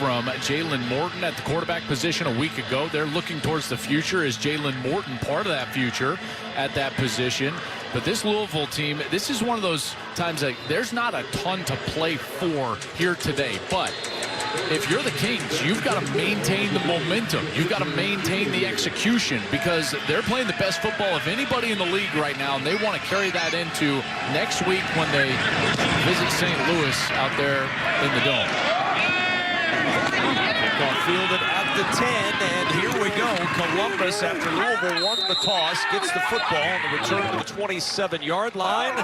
from Jalen Morton at the quarterback position a week ago. They're looking towards the future. Is Jalen Morton part of that future at that position? But this Louisville team, this is one of those times that there's not a ton to play for here today. But if you're the Kings, you've got to maintain the momentum. You've got to maintain the execution because they're playing the best football of anybody in the league right now, and they want to carry that into next week when they visit St. Louis out there in the Dome. Fielded at the 10, and here we go. Columbus, after Louisville won the toss, gets the football on the return to the 27-yard line.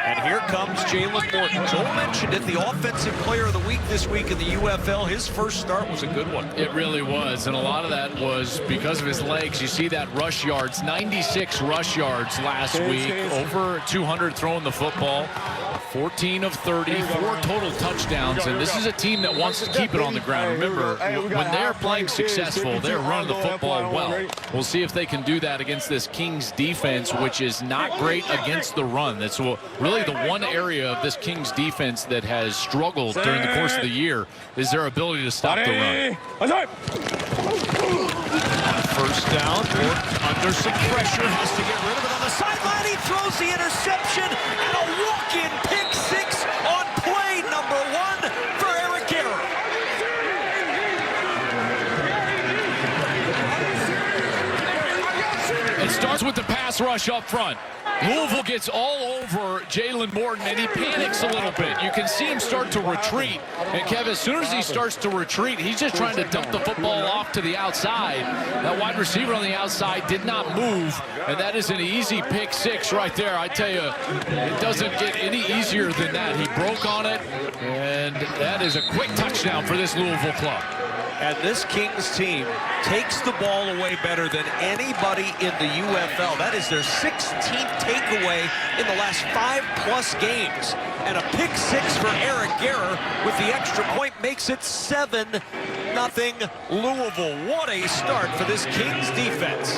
And here comes Jalen Morton. Joel mentioned it, the offensive player of the week this week in the UFL. His first start was a good one. It really was, and a lot of that was because of his legs. You see that rush yards, 96 rush yards last week, over 200 throwing the football. 14 of 30, 4 total touchdowns, and this is a team that wants to keep it on the ground. Remember, when they're playing successful, they're running the football well. We'll see if they can do that against this Kings defense, which is not great against the run. That's really the one area of this Kings defense that has struggled during the course of the year is their ability to stop the run. First down, Morton under some pressure, has to get rid of it on the sideline. He throws the interception and a walk-in pick six on play number 1 for Eric Garrett. It starts with the pass rush up front. Louisville gets all over Jalen Morton, and he panics a little bit. You can see him start to retreat. And, Kev, as soon as he starts to retreat, he's just trying to dump the football off to the outside. That wide receiver on the outside did not move, and that is an easy pick six right there. I tell you, it doesn't get any easier than that. He broke on it, and that is a quick touchdown for this Louisville club. And this Kings team takes the ball away better than anybody in the UFL. That is their 16th takeaway in the last 5+ games. And a pick six for Eric Garrett with the extra point makes it 7-0 Louisville. What a start for this Kings defense.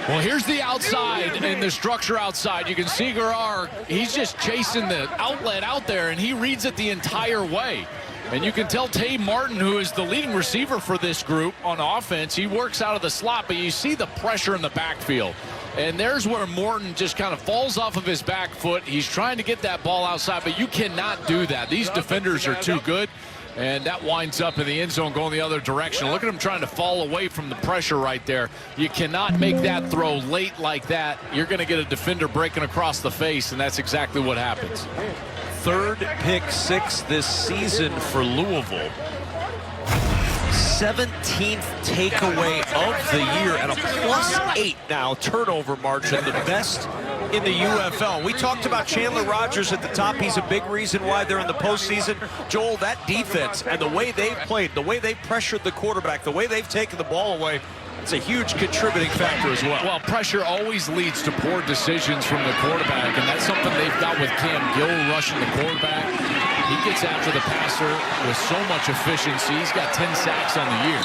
Well, here's the outside and the structure outside. You can see Garrard, he's just chasing the outlet out there, and he reads it the entire way. And you can tell Tay Martin, who is the leading receiver for this group on offense, he works out of the slot, but you see the pressure in the backfield. And there's where Morton just kind of falls off of his back foot. He's trying to get that ball outside, but you cannot do that. These defenders are too good. And that winds up in the end zone going the other direction. Look at him trying to fall away from the pressure right there. You cannot make that throw late like that. You're going to get a defender breaking across the face, and that's exactly what happens. 3rd pick six this season for Louisville. 17th takeaway of the year and a +8 now turnover margin, the best in the UFL. We talked about Chandler Rogers at the top. He's a big reason why they're in the postseason. Joel, that defense and the way they've played, the way they pressured the quarterback, the way they've taken the ball away, it's a huge contributing factor as well. Well, pressure always leads to poor decisions from the quarterback, and that's something they've got with Cam Gill rushing the quarterback. He gets after the passer with so much efficiency. He's got 10 sacks on the year.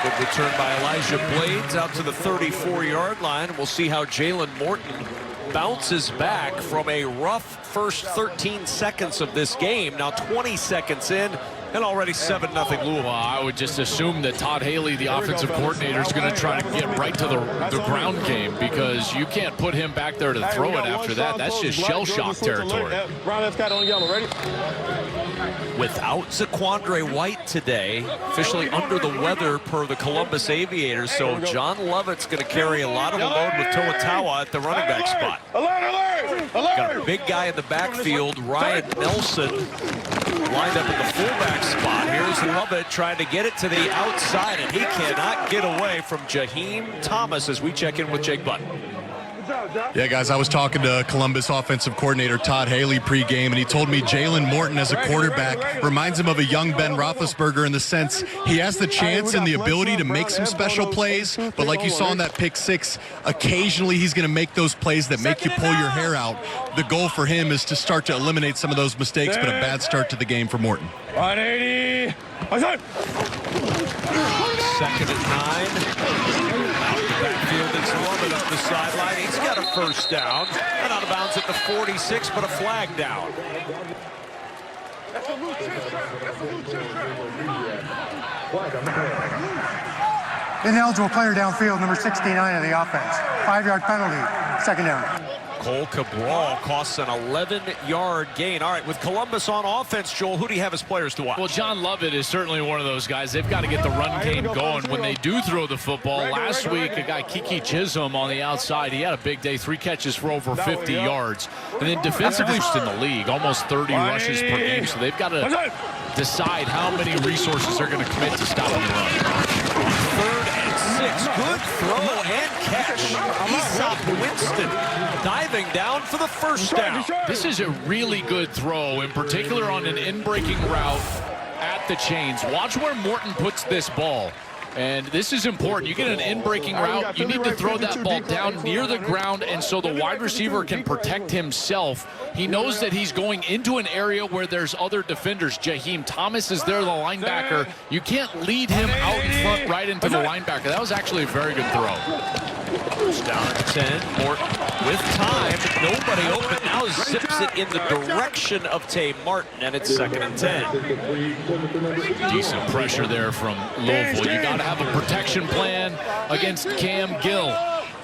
Good return by Elijah Blades out to the 34-yard line. We'll see how Jalen Morton bounces back from a rough first 13 seconds of this game. Now 20 seconds in, and already 7-0 Louisville. Well, I would just assume that Todd Haley, the offensive coordinator, is going to try to get right to the ground game, because you can't put him back there to throw it after that. That's just shell-shock territory. Without Zaquandre White today, officially under the weather per the Columbus Aviators, so John Lovett's going to carry a lot of the load with Toa at the running back spot. Got a big guy in the backfield, Ryan Nelson, lined up in the fullback spot. Here's Lovett trying to get it to the outside, and he cannot get away from Jaheim Thomas as we check in with Jake Button. Yeah, guys, I was talking to Columbus offensive coordinator Todd Haley pregame, and he told me Jalen Morton as a quarterback reminds him of a young Ben Roethlisberger in the sense he has the chance and the ability to make some special plays, but like you saw in that pick six, occasionally he's going to make those plays that make you pull your hair out. The goal for him is to start to eliminate some of those mistakes, but a bad start to the game for Morton. 180. 2nd and 9. Backfield, it's Lovett up the sideline. He's got a a first down. And out of bounds at the 46, but a flag down. Ineligible player downfield, number 69 of the offense. 5-yard penalty, second down. Cole Cabral costs an 11-yard gain. All right, with Columbus on offense, Joel, who do you have as players to watch? Well, John Lovett is certainly one of those guys. They've got to get the run game going when they do throw the football. Last week, a guy, Kiki Chisholm, on the outside, he had a big day, 3 catches for over 50 yards. And then defensively in the league, almost 30 rushes per game. So they've got to decide how many resources they're going to commit to stopping the run. 3rd and 6. Good throw and catch. Aesop Winston diving down for the first down. This is a really good throw, in particular on an in-breaking route at the chains. Watch where Morton puts this ball. And this is important. You get an in-breaking route, you need to throw that ball down near the ground, and so the wide receiver can protect himself. He knows that he's going into an area where there's other defenders. Jaheim Thomas is there, the linebacker. You can't lead him out in front right into the linebacker. That was actually a very good throw. First down at 10. Morton with time. Nobody open. Now zips it in the direction of Tay Martin, and it's 2nd and 10. Decent pressure there from Louisville. You got to have a protection plan against Cam Gill.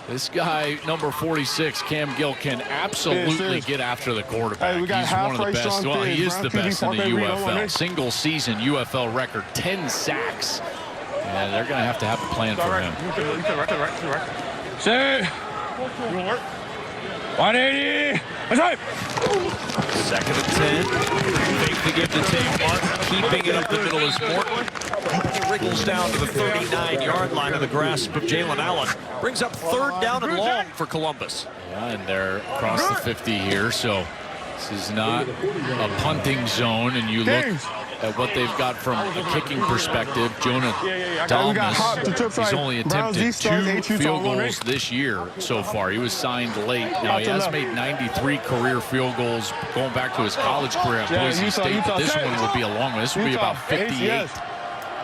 This guy, number 46, Cam Gill, can absolutely get after the quarterback. He's one of the best. Well, he is the best in the UFL. Single season UFL record, 10 sacks. And they're going to have a plan for him. Set. 180. 2nd and 10. Fake to give to Tay Martin. Keeping it up the middle is Morton. He wriggles down to the 39-yard line of the grasp of Jalen Allen. Brings up 3rd down and long for Columbus. Yeah, and they're across the 50 here, so this is not a punting zone. And you look at what they've got from a kicking perspective. Jonah Dalmas, he's only attempted 2 field goals this year so far. He was signed late. Now, he has made 93 career field goals going back to his college career at Boise State, but this one would be a long one. This would be about 58.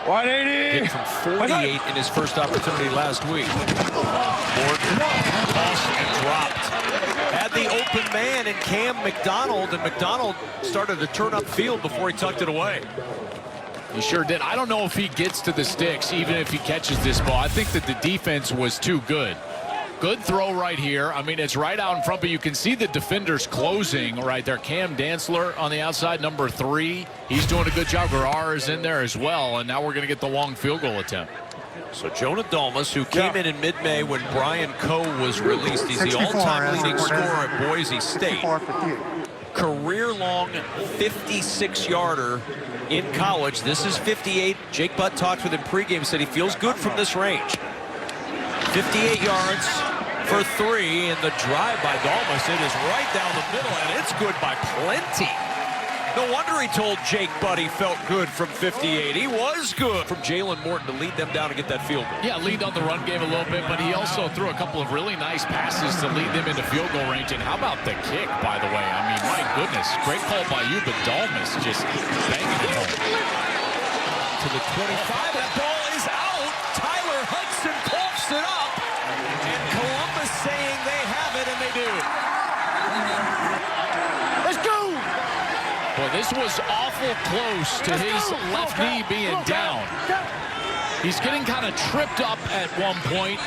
180. Hit from 48 in his first opportunity last week. Morton tossed and dropped. Had the open man in Cam McDonald, and McDonald started to turn upfield before he tucked it away. He sure did. I don't know if he gets to the sticks, even if he catches this ball. I think that the defense was too good. Good throw right here. I mean, it's right out in front, but you can see the defenders closing right there. Cam Dantzler on the outside, number 3. He's doing a good job. Guerrero is in there as well, and now we're going to get the long field goal attempt. So Jonah Dalmas, who came in mid-May when Brian Coe was released. He's the all-time leading scorer at Boise State. Career-long 56-yarder in college. This is 58. Jake Butt talked with him pregame, said he feels good from this range. 58 yards for 3 in the drive by Dalmas. It is right down the middle, and it's good by plenty. No wonder he told Jake Butt he felt good from 58. He was good from Jalen Morton to lead them down and get that field goal. Yeah, lead on the run game a little bit, but he also threw a couple of really nice passes to lead them into field goal range. And how about the kick, by the way? I mean, my goodness, great call by you, but Dalmas just banging it home. To the 25, that ball is out. Tyler Hudson coughs it up. And Columbus saying they have it, and they do. Let's go! Well, this was awful close to his left knee being down. He's getting kind of tripped up at one point.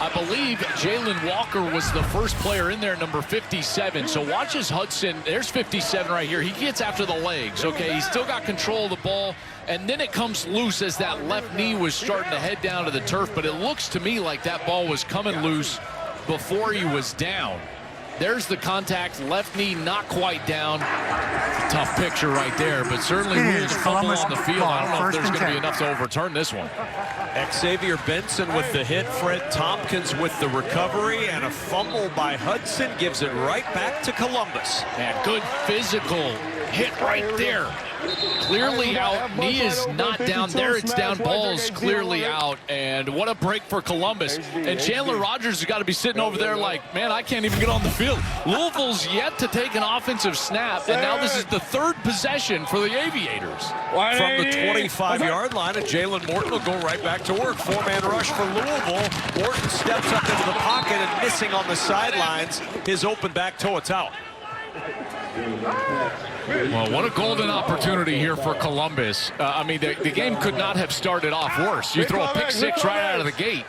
I believe Jalen Walker was the first player in there, number 57. So watch as Hudson, there's 57 right here. He gets after the legs, okay? He's still got control of the ball, and then it comes loose as that left knee was starting to head down to the turf. But it looks to me like that ball was coming loose before he was down. There's the contact, left knee not quite down. Tough picture right there, but certainly ruled a fumble on the field. I don't know if there's going to be enough to overturn this one. Xavier Benson with the hit, Fred Tompkins with the recovery, and a fumble by Hudson gives it right back to Columbus. Man, good physical hit right there. Clearly out. Knee is not down. There it's down. Ball's clearly out. And what a break for Columbus. And Chandler Rogers has got to be sitting over there like, man, I can't even get on the field. Louisville's yet to take an offensive snap. And now this is the 3rd possession for the Aviators. From the 25-yard line, and Jalen Morton will go right back to work. 4-man rush for Louisville. Morton steps up into the pocket and missing on the sidelines. His open back toe. Well, what a golden opportunity here for Columbus. I mean, the game could not have started off worse. You throw a pick six right out of the gate.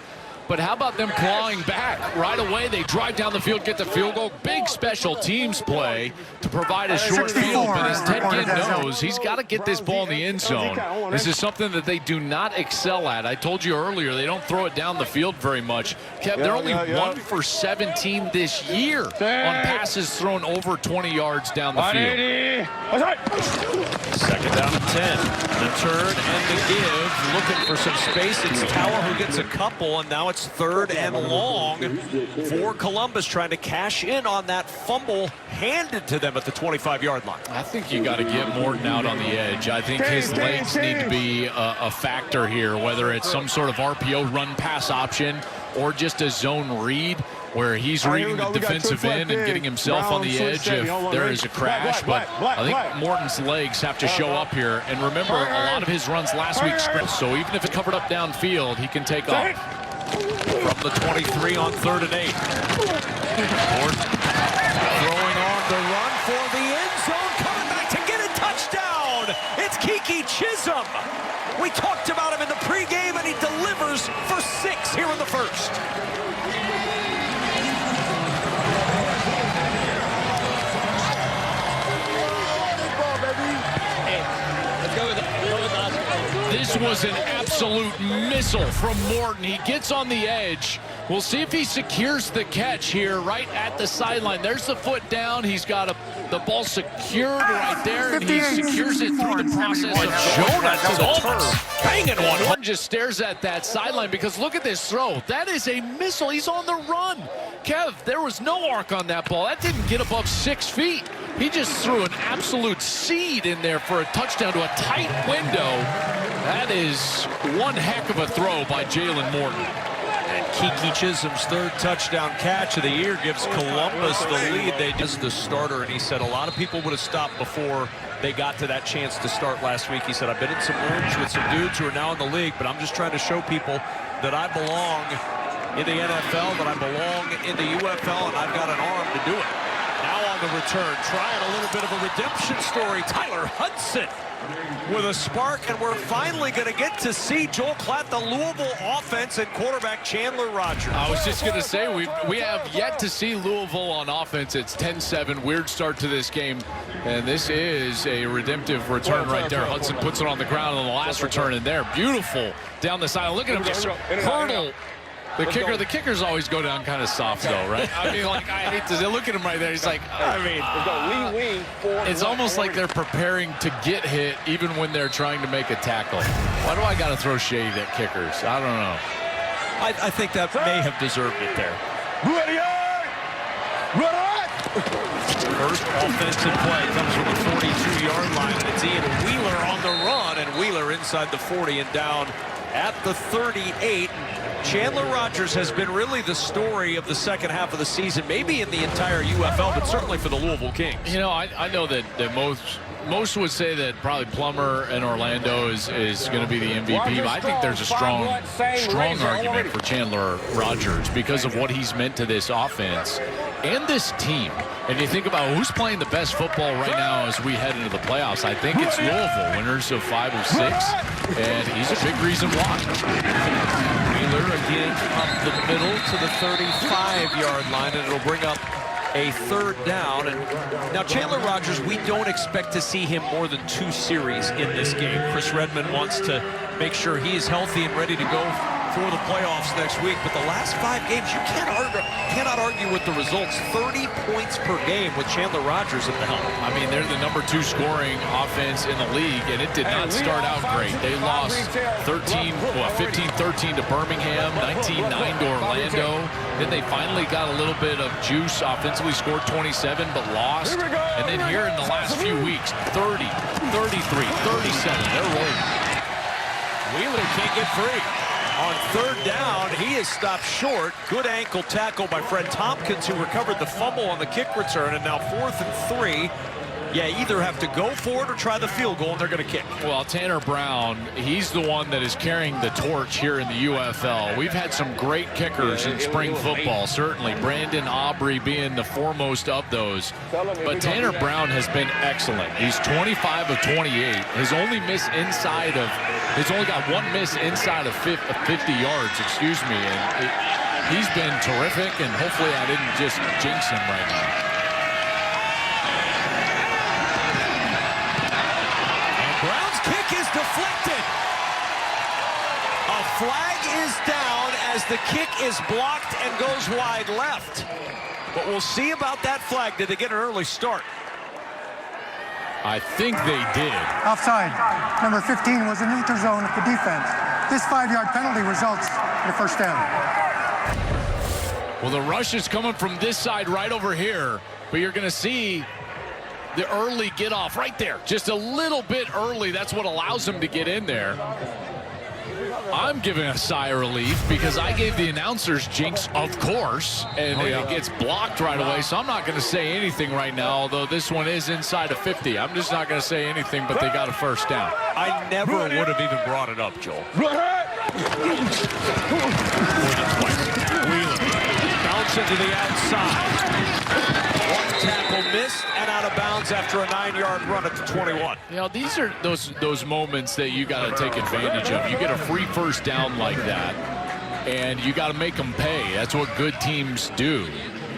But how about them clawing back right away? They drive down the field, get the field goal. Big special teams play to provide a short field. But as Ted Ginn knows, he's got to get this ball in the end zone. This is something that they do not excel at. I told you earlier, they don't throw it down the field very much. Kev, they're only 1 for 17 this year on passes thrown over 20 yards down the field. Second down and 10. The turn and the give. Looking for some space. It's Tower who gets a couple, and now it's third and long for Columbus, trying to cash in on that fumble handed to them at the 25-yard line. I think you got to get Morton out on the edge. I think his legs need to be a factor here, whether it's some sort of RPO run-pass option or just a zone read where he's reading the defensive end and getting himself on the edge if there is a crash. But I think Morton's legs have to show up here. And remember, a lot of his runs last week script, so even if it's covered up downfield, he can take off. From the 23 on 3rd and 8. Morton throwing on the run for the end zone, coming back to get a touchdown. It's Kiki Chisholm. We talked about him in the pregame, and he delivers for 6 here in the first. This was an absolute missile from Morton. He gets on the edge. We'll see if he secures the catch here right at the sideline. There's the foot down. He's got the ball secured right there, and he secures it through the process of Jonah to the turf. Banging one. Morton just stares at that sideline because look at this throw. That is a missile. He's on the run. Kev, there was no arc on that ball. That didn't get above 6 feet. He just threw an absolute seed in there for a touchdown to a tight window. That is one heck of a throw by Jalen Morton. And Kiki Chisholm's 3rd touchdown catch of the year gives Columbus the lead. They just the starter, and he said a lot of people would have stopped before they got to that chance to start last week. He said, I've been in some rooms with some dudes who are now in the league, but I'm just trying to show people that I belong in the NFL, that I belong in the UFL, and I've got an arm to do it. Now on the return, trying a little bit of a redemption story. Tyler Hudson with a spark, and we're finally going to get to see Joel Klatt, the Louisville offense, and quarterback Chandler Rogers. I was just going to say, we have yet to see Louisville on offense. It's 10-7, weird start to this game, and this is a redemptive return right there. Hudson puts it on the ground on the last return, and there, beautiful down the side. Look at him just hurdle. The kickers always go down kind of soft, though, right? I mean, like, I hate to look at him right there. He's like, it's almost like they're preparing to get hit even when they're trying to make a tackle. Why do I got to throw shade at kickers? I don't know. I think that may have deserved it there. First offensive play comes from the 42-yard line. It's Ian Wheeler on the run, and Wheeler inside the 40 and down at the 38. Chandler Rogers has been really the story of the second half of the season, maybe in the entire UFL, but certainly for the Louisville Kings. You know, I know that most would say that probably Plummer in Orlando is going to be the MVP, but I think there's a strong argument for Chandler Rogers because of what he's meant to this offense and this team. And you think about who's playing the best football right now as we head into the playoffs. I think it's Louisville, winners of 5 of 6, and he's a big reason why. Wheeler again up the middle to the 35-yard line, and it'll bring up a 3rd down. And now Chandler Rogers, we don't expect to see him more than 2 series in this game. Chris Redmond wants to make sure he is healthy and ready to go for the playoffs next week. But the last 5 games, you cannot argue with the results. 30 points per game with Chandler Rogers at the helm. I mean, they're the #2 scoring offense in the league, and it did not start out great. They lost 15-13 to Birmingham, 19-9 to Orlando. Then they finally got a little bit of juice offensively, scored 27, but lost. And then here in the last few weeks, 30, 33, 37, they're rolling. Wheeler can't get free. On 3rd down, he is stopped short. Good ankle tackle by Fred Tompkins, who recovered the fumble on the kick return. And now 4th and 3. Yeah, either have to go for it or try the field goal, and they're going to kick. Well, Tanner Brown, he's the one that is carrying the torch here in the UFL. We've had some great kickers in spring football, certainly. Brandon Aubrey being the foremost of those. But Tanner Brown has been excellent. He's 25 of 28. He's only got one miss inside of 50 yards, excuse me. And he's been terrific, and hopefully I didn't just jinx him right now. Brown's kick is deflected. A flag is down as the kick is blocked and goes wide left. But we'll see about that flag. Did they get an early start? I think they did. Offside. Number 15 was in neutral zone at the defense. This 5-yard penalty results in a first down. Well, the rush is coming from this side right over here, but you're going to see the early get off right there. Just a little bit early. That's what allows him to get in there. I'm giving a sigh of relief because I gave the announcers jinx, of course, and it gets blocked right away, so I'm not going to say anything right now, although this one is inside of 50. I'm just not going to say anything, but they got a first down. I never would have even brought it up, Joel. Wheeler, bounce into the outside. One tackle missed and out of bounds after a 9-yard run at the 21. You know, these are those moments that you got to take advantage of. You get a free first down like that, and you got to make them pay. That's what good teams do.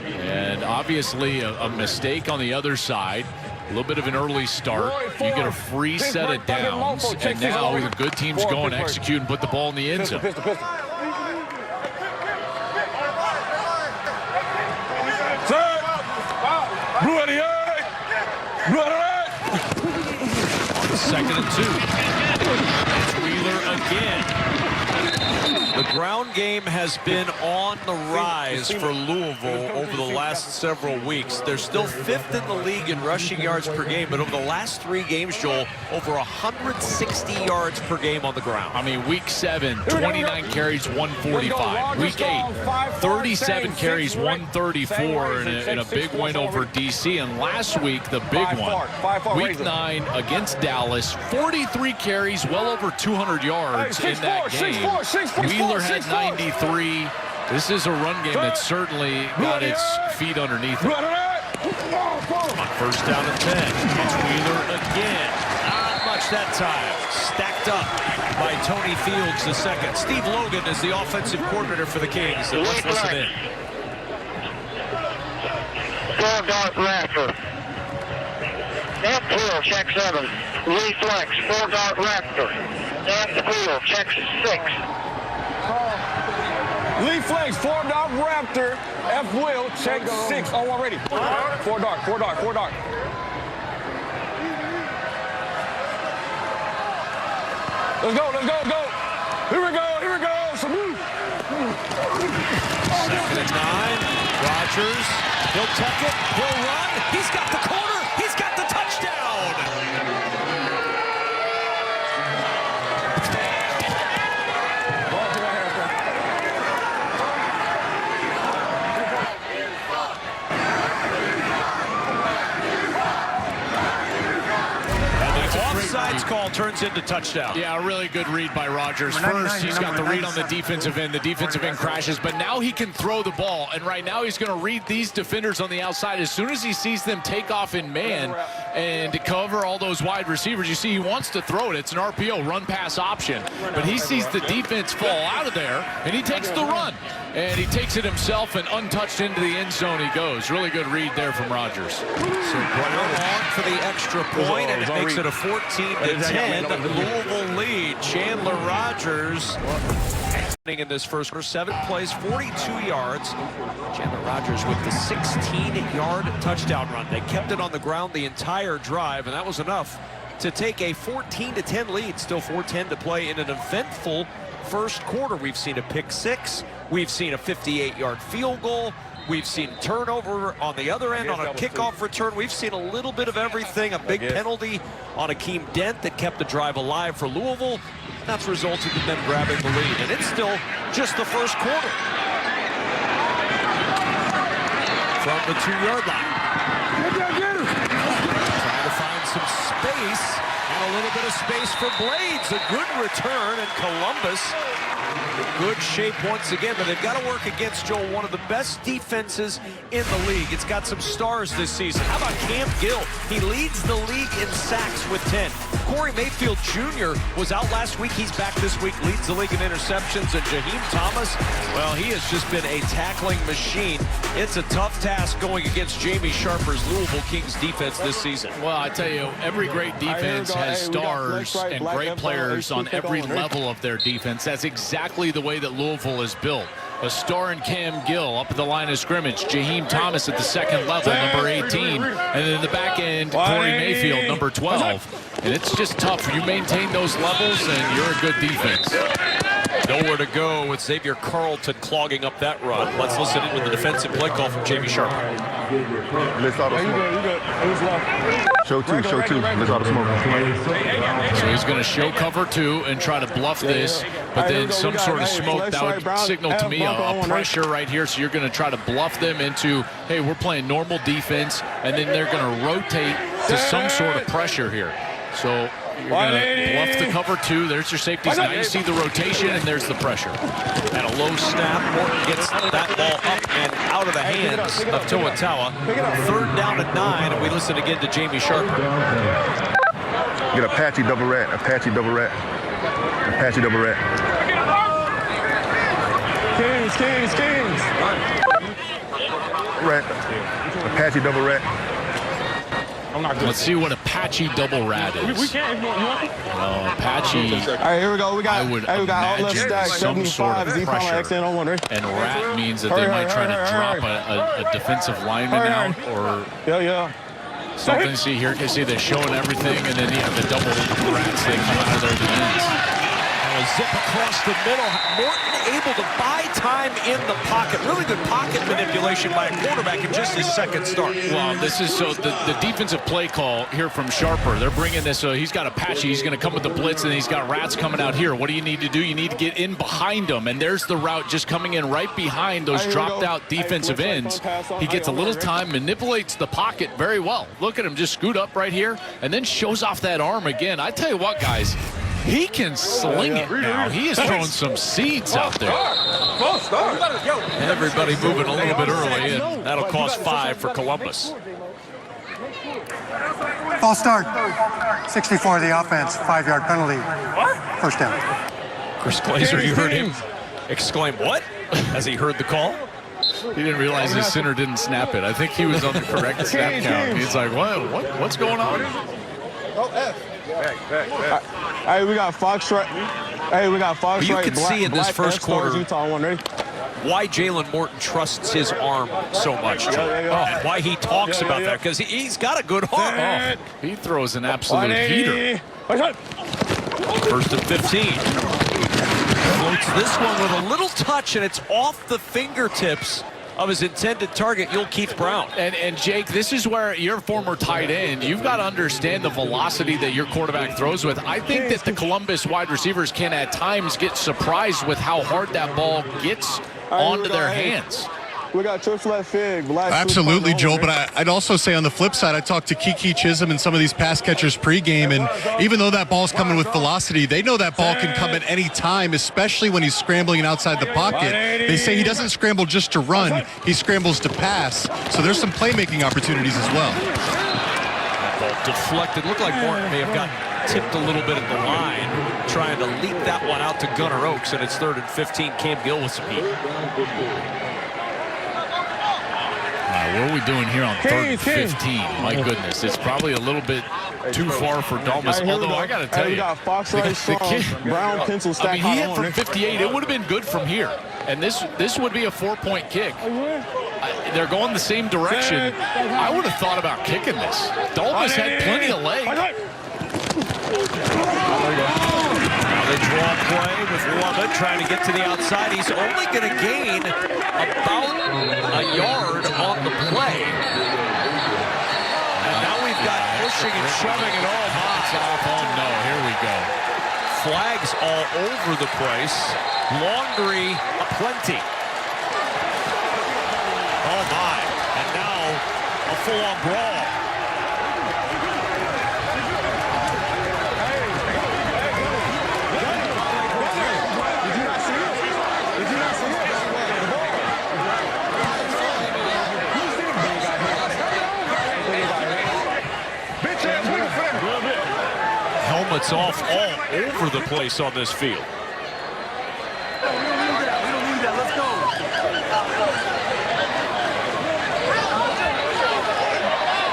And obviously a mistake on the other side, a little bit of an early start. You get a free set of downs, and now the good teams go and execute and put the ball in the end zone. Second and 2. It's Wheeler again. The ground game has been on the rise for Louisville over the last several weeks. They're still 5th in the league in rushing yards per game, but over the last 3 games, Joel, over 160 yards per game on the ground. I mean, week 7, 29 carries, 145. Week 8, 37 carries, 134 in a big win over DC. And last week, the big one, week 9 against Dallas, 43 carries, well over 200 yards in that game. Wheeler had 93. This is a run game that's certainly got its feet underneath it. First down and 10. It's Wheeler again. Not much that time. Stacked up by Tony Fields II. Steve Logan is the offensive coordinator for the Kings. And let's listen in. 4-dart Raptor. Left wheel, check 7. Reflex, 4-dart Raptor. Left wheel, check 6. Lee Flex, 4-dart Raptor, F wheel, check 6. Oh, already. 4-dart. Let's go. Here we go. Salute. 2nd and 9. Rodgers, he'll tuck it, he'll run. He's got the corner. He's got the touchdown. Offsides call turns into touchdown. Yeah, a really good read by Rodgers. First, he's got the read on the defensive end. The defensive end crashes, but now he can throw the ball. And right now he's going to read these defenders on the outside. As soon as he sees them take off in man and cover all those wide receivers, you see he wants to throw it. It's an RPO, run-pass option. But he sees the defense fall out of there, and he takes the run. And he takes it himself, and untouched into the end zone he goes. Really good read there from Rodgers. So Brown on for the extra point, and it makes it a 14-10 Louisville lead. Chandler Rodgers in this first quarter, 7 plays, 42 yards. Chandler Rodgers with the 16-yard touchdown run. They kept it on the ground the entire drive, and that was enough to take a 14-10 lead. Still 4:10 to play in an eventful first quarter. We've seen a pick 6. We've seen a 58-yard field goal. We've seen turnover on the other end on a kickoff return. We've seen a little bit of everything. A big penalty on Akeem Dent that kept the drive alive for Louisville. That's resulted in them grabbing the lead. And it's still just the first quarter. From the 2-yard line. Trying to some space and a little bit of space for Blades. A good return, and Columbus good shape once again, but they've got to work against, Joel, one of the best defenses in the league. It's got some stars this season. How about Cam Gill? He leads the league in sacks with 10. Corey Mayfield Jr. was out last week. He's back this week, leads the league in interceptions. And Jaheim Thomas, well, he has just been a tackling machine. It's a tough task going against Jamie Sharper's Louisville Kings defense this season. Well, I tell you, every great defense has stars and great players on every level of their defense. That's exactly the way that Louisville is built. A star in Cam Gill up at the line of scrimmage. Jaheim Thomas at the second level, number 18. And then in the back end, Corey Mayfield, number 12. And it's just tough. You maintain those levels, and you're a good defense. Nowhere to go with Xavier Carlton clogging up that run. Let's listen in with the defensive play call from Jamie Sharper. Let's auto smoke. Show two. Let's auto smoke. So he's going to show cover 2 and try to bluff this, but then some sort of smoke. That would signal to me a pressure right here. So you're going to try to bluff them into, hey, we're playing normal defense, and then they're going to rotate to some sort of pressure here. So you're going to bluff the cover 2. There's your safeties. Now you see the rotation, and there's the pressure. And a low snap. Morton gets that ball up and out of the hands of Toa. Third down and 9, and we listen again to Jamie Sharper. Get Apache double rat. Apache double rat. Kings. Rat. Apache double rat. Let's see what Apache double rat is. Apache. All right, here we go. We got all imagine some sort of pressure. And rat means that they might try to drop a defensive lineman out or something. See here, you see they're showing everything, and then you have the double rats that come out of there at the ends. A zip across the middle. Morton able to buy time in the pocket. Really good pocket manipulation by a quarterback in just his second start. Well, this is so the defensive play call here from Sharper. They're bringing this. So he's got Apache. He's going to come with the blitz, and he's got rats coming out here. What do you need to do? You need to get in behind them, and there's the route just coming in right behind those dropped-out defensive ends. He gets a little time, manipulates the pocket very well. Look at him just scoot up right here, and then shows off that arm again. I tell you what, guys. He can sling it now. He is throwing some seeds out there. Everybody moving a little bit early, and that'll cost 5 for Columbus. False start. 64 the offense. 5-yard penalty. First down. Chris Glazer, you heard him exclaim, "What?" as he heard the call. He didn't realize his center didn't snap it. I think he was on the correct snap count. He's like, what's going on? Hey, we got Fox right. You can see in this first quarter Utah one, ready? why Jalen Morton trusts his arm so much, Joe. And why he talks about that, because he's got a good arm. He throws an absolute heater. First and 15. Floats this one with a little touch, and it's off the fingertips of his intended target, Yul Keith Brown. And Jake, this is where your former tight end, you've got to understand the velocity that your quarterback throws with. I think that the Columbus wide receivers can at times get surprised with how hard that ball gets onto their hands. We got triple left fig. Absolutely, Joel, but I'd also say on the flip side, I talked to Kiki Chisholm and some of these pass catchers pregame, and even though that ball's coming with velocity, they know that ball can come at any time, especially when he's scrambling outside the pocket. They say he doesn't scramble just to run, he scrambles to pass, so there's some playmaking opportunities as well. That ball deflected. Looked like Morton may have gotten tipped a little bit at the line, trying to leap that one out to Gunnar Oaks, and it's 3rd and 15. Cam Gill with some heat. What are we doing here on 3rd and 15? My goodness, it's probably a little bit too far for Dalmas. Although I got to tell you, Brown pencil stack. I mean, he hit from 58. It would have been good from here, and this would be a 4-point kick. They're going the same direction. I would have thought about kicking this. Dalmas had plenty of leg. They draw play with Lovett trying to get to the outside. He's only going to gain about a yard on the play. And now we've got pushing and shoving and all box off. Oh no, here we go. Flags all over the place. Laundry aplenty. Oh my. And now a full-on brawl. It's off all over the place on this field.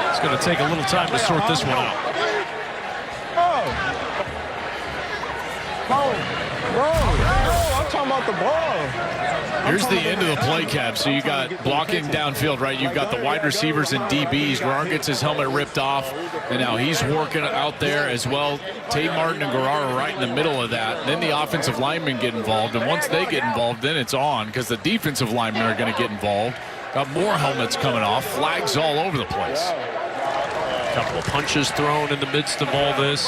It's going to take a little time to sort this one out. I'm talking about the ball. Here's the end of the play, Cap. So you got blocking downfield, right? You've got the wide receivers and DBs. Garrar gets his helmet ripped off, and now he's working out there as well. Tate Martin and Garrar are right in the middle of that. And then the offensive linemen get involved, and once they get involved, then it's on because the defensive linemen are going to get involved. Got more helmets coming off, flags all over the place. A couple of punches thrown in the midst of all this.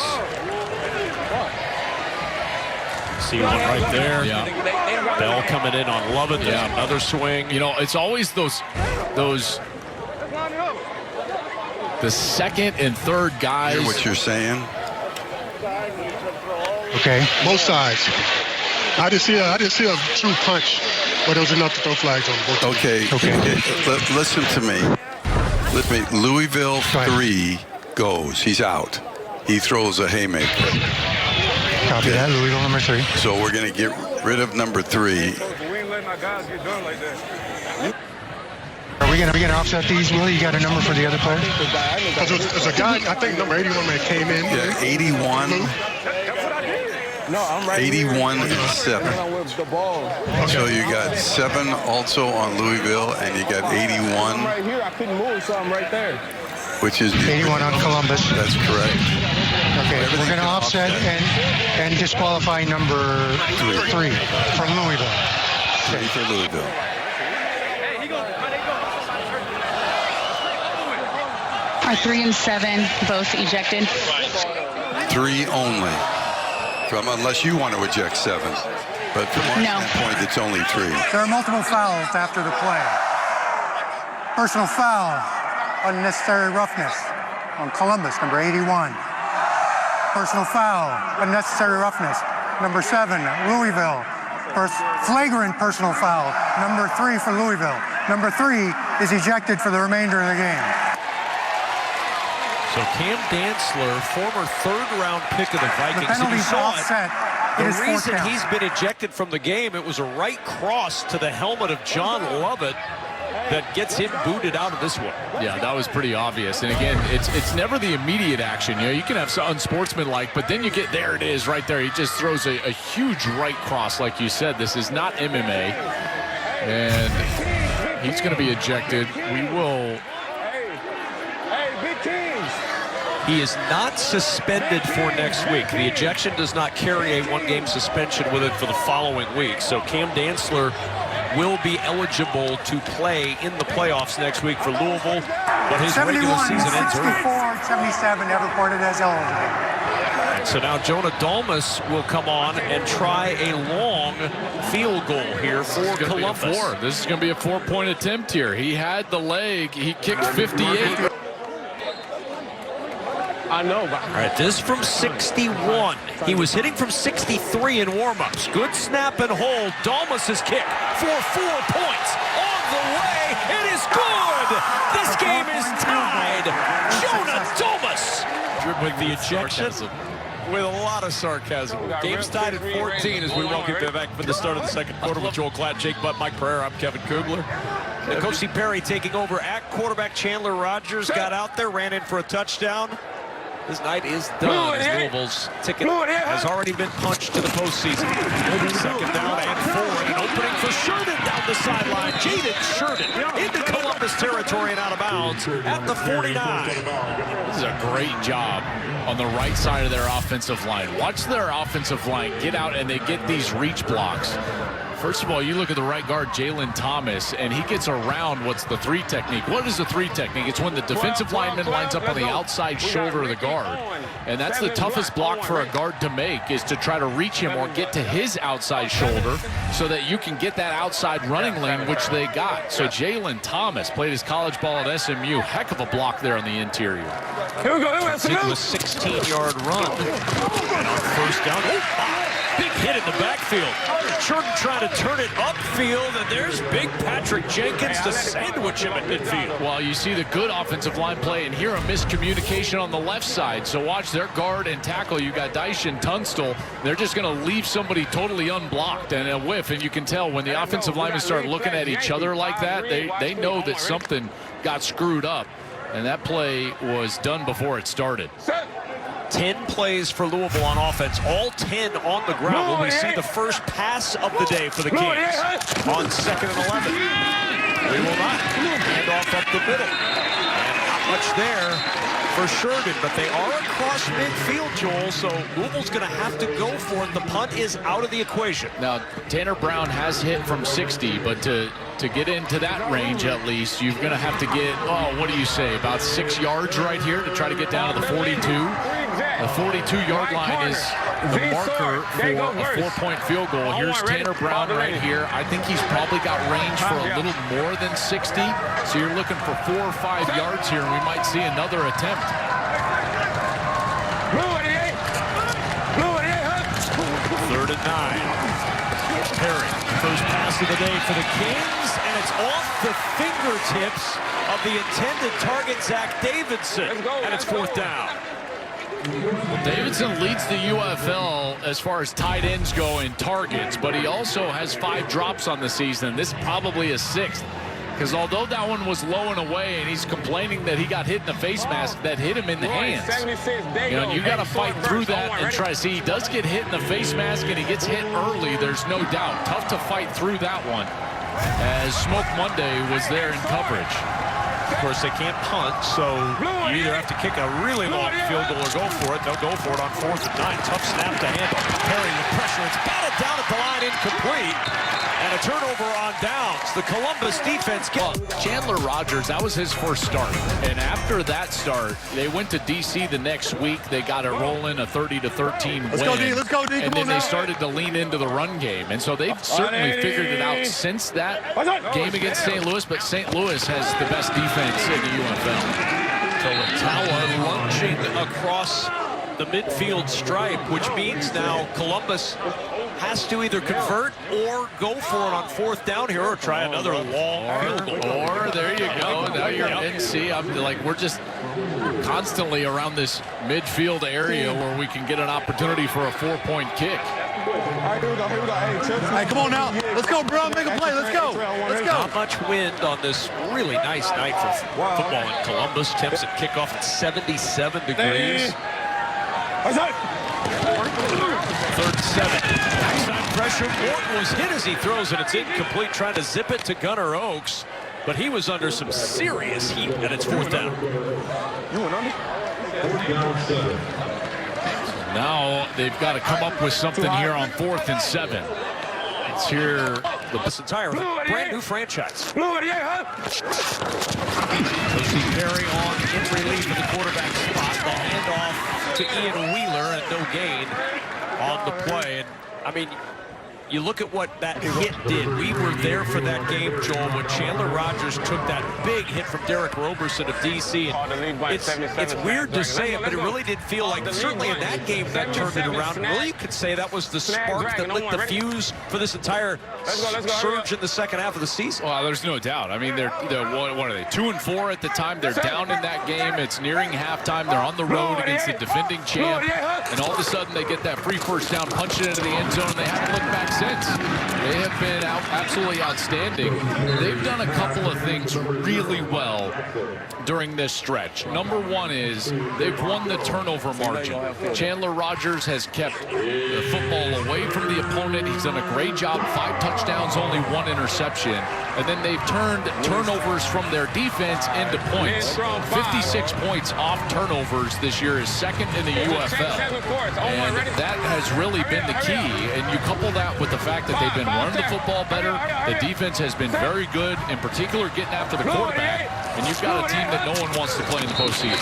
See one right there. Yeah. Bell coming in on Lovett. There's another swing. You know, it's always those the second and third guys. Hear what you're saying? Okay, both sides. I didn't see a true punch, but it was enough to throw flags on both sides. Okay. Listen to me. Louisville 3 goes. He's out. He throws a haymaker. Copy that, Louisville number 3. So we're going to get rid of number 3. We ain't letting our guys get done like that. Are we gonna offset these, Willie? You got a number for the other player? Because there's a guy, I think number 81 that came in. Yeah, 81. No, I'm right 81 and 7. The ball. So you got 7 also on Louisville, and you got 81. I'm right here. I couldn't move, so I'm right there. Which is 81 on Columbus. That's correct. Okay, we're going to offset and disqualify number 3 from Louisville. 3 for Louisville. Are 3 and 7 both ejected? 3 only. Unless you want to eject 7. But from our standpoint, it's only 3. There are multiple fouls after the play. Personal foul, unnecessary roughness on Columbus, number 81. Personal foul, unnecessary roughness, number 7, Louisville. Flagrant personal foul, number 3 for Louisville. Number 3 is ejected for the remainder of the game. So Cam Dantzler, former third-round pick of the Vikings. The penalty's offset. The reason he's been ejected from the game, it was a right cross to the helmet of John Lovett that gets him booted out of this one. Yeah, that was pretty obvious. And again, it's never the immediate action. You know, you can have some unsportsmanlike, but then you get, there it is right there. He just throws a huge right cross, like you said. This is not MMA. And he's going to be ejected. We will... He is not suspended for next week. The ejection does not carry a one-game suspension with it for the following week. So Cam Dantzler will be eligible to play in the playoffs next week for Louisville, but his regular season ends early. 74, 77, never reported as eligible. And so now Jonah Dalmas will come on and try a long field goal here for Columbus. This is going to be a 4-point attempt here. He had the leg. He kicked 58. I know. All right, this from 61. He was hitting from 63 in warm-ups. Good snap and hold. Dalmas's kick for 4 points. On the way, it is good. This game is tied. Jonah Dalmas with the ejection. With a lot of sarcasm. Game's tied at 14 as we welcome you back for the start of the second quarter with Joel Klatt, Jake Butt, Mike Pereira. I'm Kevin Kugler. N'Kosi Perry taking over at quarterback. Chandler Rogers got out there, ran in for a touchdown. His night is done as Louisville's ticket has already been punched to the postseason. Second down and 4. An opening for Sheridan down the sideline. Jaden Sheridan into Columbus territory and out of bounds at the 49. This is a great job on the right side of their offensive line. Watch their offensive line get out and they get these reach blocks. First of all, you look at the right guard, Jalen Thomas, and he gets around what's the 3 technique. What is the 3 technique? It's when the defensive lineman lines up on the outside shoulder of the guard. And that's the toughest block for a guard to make, is to try to reach him or get to his outside shoulder so that you can get that outside running lane, which they got. So Jalen Thomas played his college ball at SMU. Heck of a block there on the interior. Here we go. It was a 16-yard run. And on first down, big hit in the backfield. Jordan trying to turn it upfield, and there's big Patrick Jenkins to sandwich him at midfield. Well, you see the good offensive line play, and here a miscommunication on the left side. So watch their guard and tackle. You got Dyson Tunstall. They're just going to leave somebody totally unblocked and a whiff. And you can tell when the offensive linemen start looking at each other like that, they know that something got screwed up. And that play was done before it started. 10 plays for Louisville on offense, all 10 on the ground. When we see the first pass of the day for the Kings on 2nd and 11. We will not hand off up the middle. And not much there for Sheridan, but they are across midfield, Joel, so Louisville's going to have to go for it. The punt is out of the equation. Now, Tanner Brown has hit from 60, but to get into that range at least, you're going to have to get, what do you say, about 6 yards right here to try to get down to the 42. The 42-yard line is the marker for a 4-point field goal. Here's Tanner Brown right here. I think he's probably got range for a little more than 60. So you're looking for 4 or 5 yards here, and we might see another attempt. 3rd and 9. Perry, first pass of the day for the Kings, and it's off the fingertips of the intended target, Zach Davidson, and it's 4th down. Well, Davidson leads the UFL as far as tight ends go in targets, but he also has 5 drops on the season. This is probably his 6th. Because although that one was low and away, and he's complaining that he got hit in the face mask, that hit him in the hands. You know, you got to fight through that and try to see. He does get hit in the face mask, and he gets hit early. There's no doubt. Tough to fight through that one, as Smoke Monday was there in coverage. Of course, they can't punt, so you either have to kick a really long field goal or go for it. They'll go for it on 4th and 9. Tough snap to handle. Perry with pressure. It's batted down at the line, incomplete. And a turnover on downs. The Columbus defense Chandler Rogers, that was his first start. And after that start, they went to D.C. the next week. They got it rolling, a 30-13 win. Let's go, D. Let's go, D. And then they started to lean into the run game. And so they've certainly figured it out since that game against St. Louis. But St. Louis has the best defense in the UFL. So Tawa lunging across the midfield stripe, which means now Columbus has to either convert or go for it on 4th down here, or try another long field goal. Or there you go. Now you're in. See, I'm like, we're just constantly around this midfield area where we can get an opportunity for a 4-point kick. Hey, come on now. Let's go, bro. Make a play. Let's go. Let's go. Not much wind on this really nice night for football in Columbus. Temps at kickoff at 77 degrees. 3rd and 7. Backside pressure. Morton was hit as he throws it. It's incomplete, trying to zip it to Gunnar Oaks. But he was under some serious heat, and it's 4th down. Now they've got to come up with something here on 4th and 7. It's here. This entire brand new franchise. Perry on in relief of the quarterback spot. The handoff to Ian Wheeler, and no gain on the play. And I mean, you look at what that hit did. We were there for that game, Joel, when Chandler Rogers took that big hit from Derek Roberson of D.C. It's weird to say it, but it really did feel like, certainly in that game, that turned it around. Really, you could say that was the spark that lit the fuse for this entire surge in the second half of the season. Well, there's no doubt. I mean, they're what are they, 2-4 at the time? They're down in that game. It's nearing halftime. They're on the road against the defending champ, and all of a sudden they get that free first down, punch it into the end zone, and they haven't looked back since. They have been absolutely outstanding. They've done a couple of things really well during this stretch. Number one is they've won the turnover margin. Chandler Rogers has kept the football away from the opponent. He's done a great job. 5 touchdowns, only 1 interception. And then they've turned turnovers from their defense into points. 56 points off turnovers this year is 2nd in the UFL. And that has really been the key. And you couple that with the fact that they've been running the football better. The defense has been very good, in particular getting after the quarterback. And you've got a team that no one wants to play in the postseason.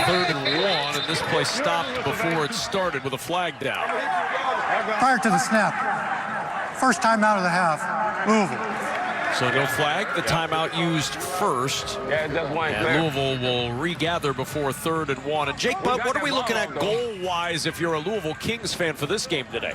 3rd and 1, and this play stopped before it started with a flag down. Prior to the snap, first time out of the half, Louisville. So no flag, the timeout used first. And Louisville will regather before 3rd and 1. And Jake Butt, what are we looking at goal-wise if you're a Louisville Kings fan for this game today?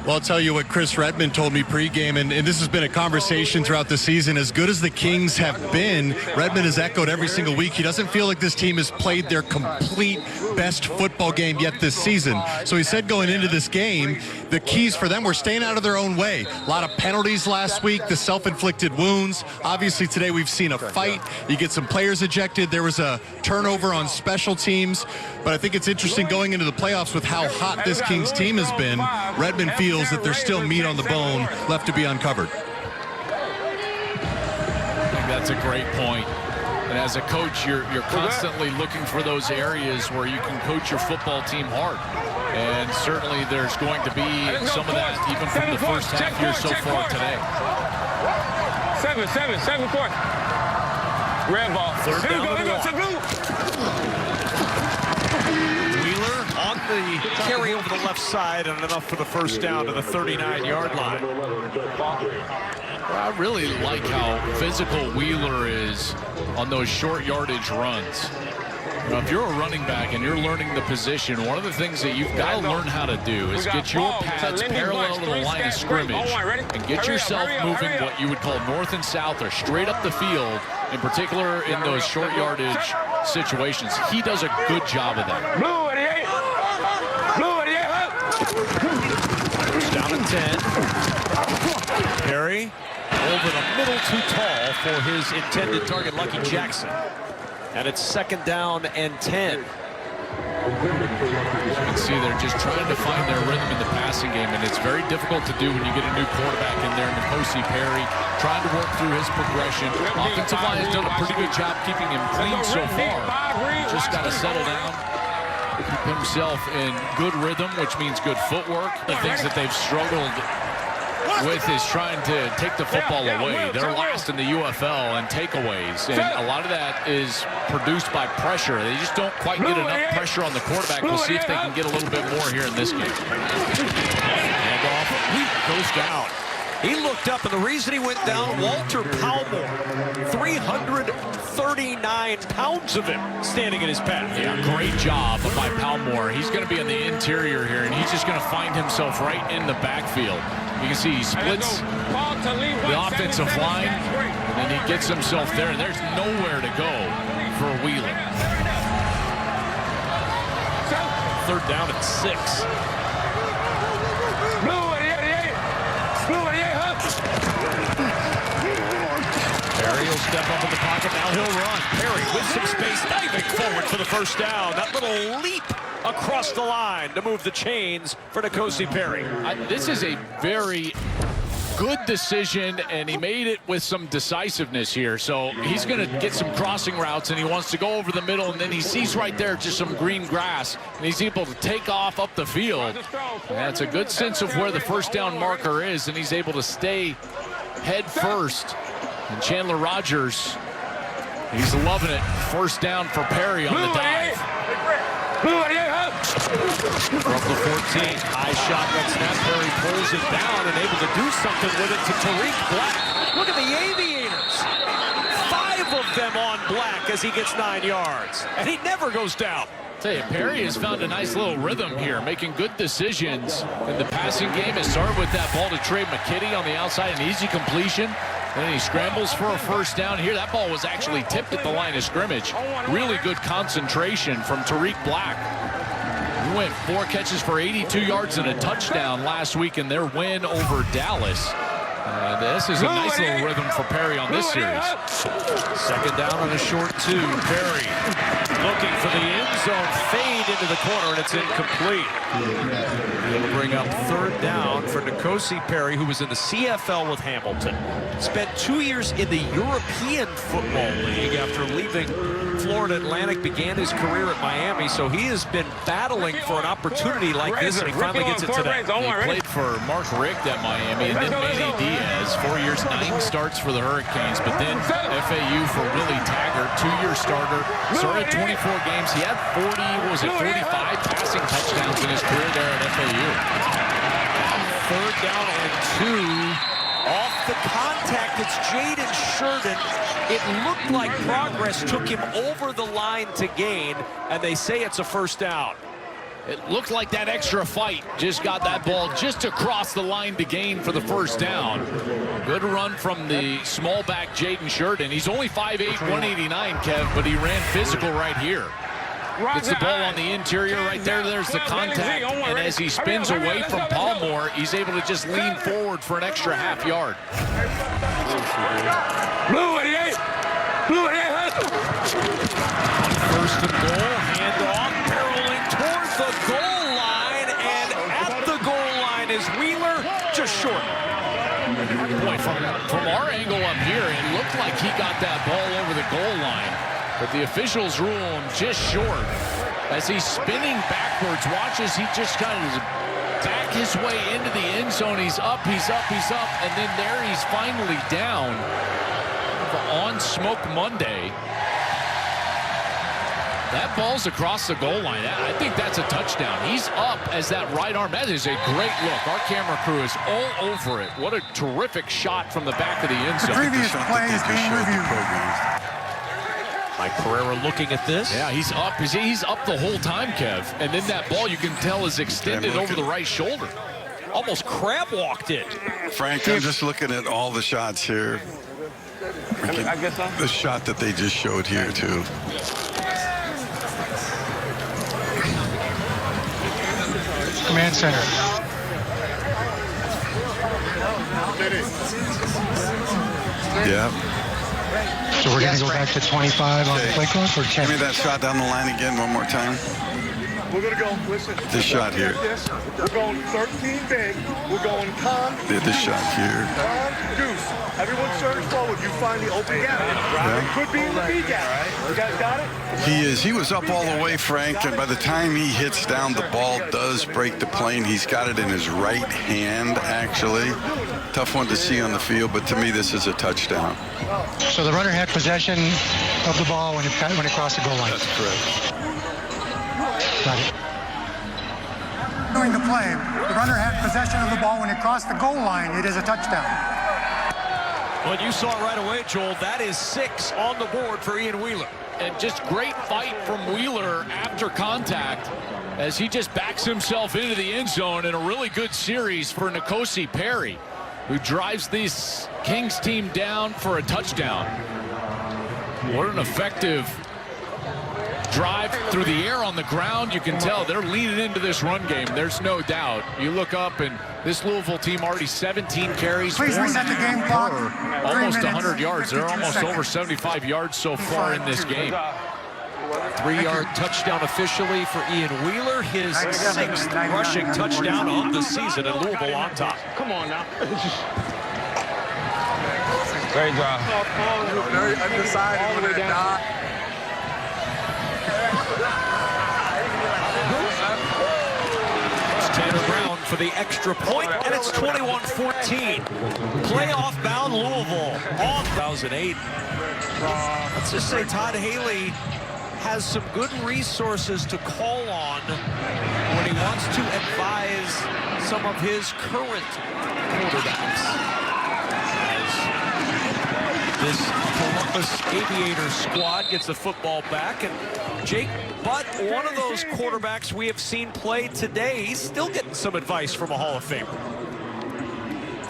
Well, I'll tell you what Chris Redmond told me pregame, and this has been a conversation throughout the season. As good as the Kings have been, Redmond has echoed every single week, he doesn't feel like this team has played their complete best football game yet this season. So he said going into this game, the keys for them were staying out of their own way. A lot of penalties last week, the self-inflicted wounds. Obviously today we've seen a fight. You get some players ejected. There was a turnover on special teams. But I think it's interesting going into the playoffs with how hot this Kings team has been. Redmond feels that there's still meat on the bone left to be uncovered. I think that's a great point. And as a coach, you're constantly looking for those areas where you can coach your football team hard. And certainly there's going to be some of that even from the first half here so far today. 7 points. Red ball. Third down and 1. Wheeler on the carry over the left side and enough for the first down to the 39-yard line. I really like how physical Wheeler is on those short yardage runs. You know, if you're a running back and you're learning the position, one of the things that you've got to learn how to do is get your pads parallel to the line of scrimmage and get yourself moving what you would call north and south or straight up the field, in particular in those short yardage situations. He does a good job of that. Blue 88. Blue 88. Down to 10. Perry over the middle, too tall for his intended target, Lucky Jackson. And it's second down and 10. As you can see, they're just trying to find their rhythm in the passing game, and it's very difficult to do when you get a new quarterback in there. Nkosi Perry trying to work through his progression. Offensive line has done a pretty good job keeping him clean so far. Just got to settle down, keep himself in good rhythm, which means good footwork. The things that they've struggled with is trying to take the football away. They're last in the UFL in takeaways, and a lot of that is produced by pressure. They just don't quite get enough pressure on the quarterback. We'll see if they can get a little bit more here in this game. And off, he goes down. He looked up, and the reason he went down, Walter Palmore, 339 pounds of him standing in his path. Yeah, great job by Palmore. He's going to be in the interior here, and he's just going to find himself right in the backfield. You can see he splits the offensive line, and then he gets himself there, and there's nowhere to go for Wheeler. Third down and 6. Perry will step up in the pocket. Now he'll run. Perry with some space, diving forward for the first down. That little leap across the line to move the chains for Nkosi Perry. This is a very good decision, and he made it with some decisiveness here. So he's going to get some crossing routes, and he wants to go over the middle, and then he sees right there just some green grass, and he's able to take off up the field. And that's a good sense of where the first down marker is, and he's able to stay head first. And Chandler Rogers, he's loving it. First down for Perry on the dive. From the 14, high shotgun snap. Perry pulls it down and able to do something with it to Tariq Black. Look at the Aviators. 5 of them on Black as he gets 9 yards. And he never goes down. Tell you, Perry has found a nice little rhythm here, making good decisions in the passing game. It started with that ball to Trey McKitty on the outside, an easy completion. And then he scrambles for a first down here. That ball was actually tipped at the line of scrimmage. Really good concentration from Tariq Black. He went 4 catches for 82 yards and a touchdown last week in their win over Dallas. This is a nice little rhythm for Perry on this series. Second down on a short 2. Perry looking for the end zone fade into the corner, and it's incomplete. It'll bring up third down for Nkosi Perry, who was in the CFL with Hamilton. Spent 2 years in the European Football League after leaving Florida Atlantic, began his career at Miami, so he has been battling for an opportunity like this, and he finally gets it today. He played for Mark Richt at Miami, and then Manny Diaz, 4 years, 9 starts for the Hurricanes, but then FAU for Willie Taggart, 2-year starter, started 24 games. He had 45 passing touchdowns in his career there at FAU. Third down and 2. Off the contact, it's Jaden Sheridan. It looked like progress took him over the line to gain, and they say it's a first down. It looked like that extra fight just got that ball just across the line to gain for the first down. Good run from the small back Jaden Sheridan. He's only 5'8", 189, Kev, but he ran physical right here. Gets the ball on the interior right there. There's the contact. And as he spins away from Palmore, he's able to just lean forward for an extra half yard. Blue 88. Blue 88. First and goal. Handoff. Barreling towards the goal line. And at the goal line is Wheeler, just short. Boy, from our angle up here, it looked like he got that ball over the goal line. But the officials rule him just short. As he's spinning backwards, watch as he just kind of back his way into the end zone. He's up, he's up, he's up. And then there he's finally down on Smoke Monday. That ball's across the goal line. I think that's a touchdown. He's up as that right arm. That is a great look. Our camera crew is all over it. What a terrific shot from the back of the end zone. The previous play is being reviewed. Mike Pereira looking at this. Yeah, he's up. He's up the whole time, Kev. And then that ball, you can tell, is extended over the right shoulder. Almost crab walked it. Frank, I'm just looking at all the shots here. I guess so. The shot that they just showed here, too. Command center. Yeah. So we're going to go back to 25 on the play clock or 10? Give me that shot down the line again one more time. We're going to go, listen. This shot here. We're going 13 big. We're going con. This shot here. Con, deuce. Everyone surge forward. You find the open gap. Right? It could be in the B gap. You guys got it? He is. He was up all the way, Frank, and by the time he hits down, the ball does break the plane. He's got it in his right hand, actually. Tough one to see on the field, but to me, this is a touchdown. So the runner had possession of the ball when it crossed the goal line. That's correct. Got it. During the play, the runner had possession of the ball when it crossed the goal line. It is a touchdown. Well, you saw it right away, Joel. That is 6 on the board for Ian Wheeler. And just great fight from Wheeler after contact as he just backs himself into the end zone, in a really good series for Nkosi Perry, who drives this Kings team down for a touchdown. What an effective drive through the air on the ground. You can tell they're leaning into this run game. There's no doubt. You look up, and this Louisville team already 17 carries. Please reset the game clock. Almost 100 yards. They're almost over 75 yards so far in this game. 3-yard touchdown officially for Ian Wheeler, his 6th rushing touchdown of the season, and Louisville on top. Come on now. Great job. Very undecided when it died. It's Tanner Brown for the extra point, and it's 21-14. Playoff bound Louisville on 2008. Let's just say Todd Haley has some good resources to call on when he wants to advise some of his current quarterbacks. As this Columbus Aviators squad gets the football back, and Jake Butt, one of those quarterbacks we have seen play today, he's still getting some advice from a Hall of Famer.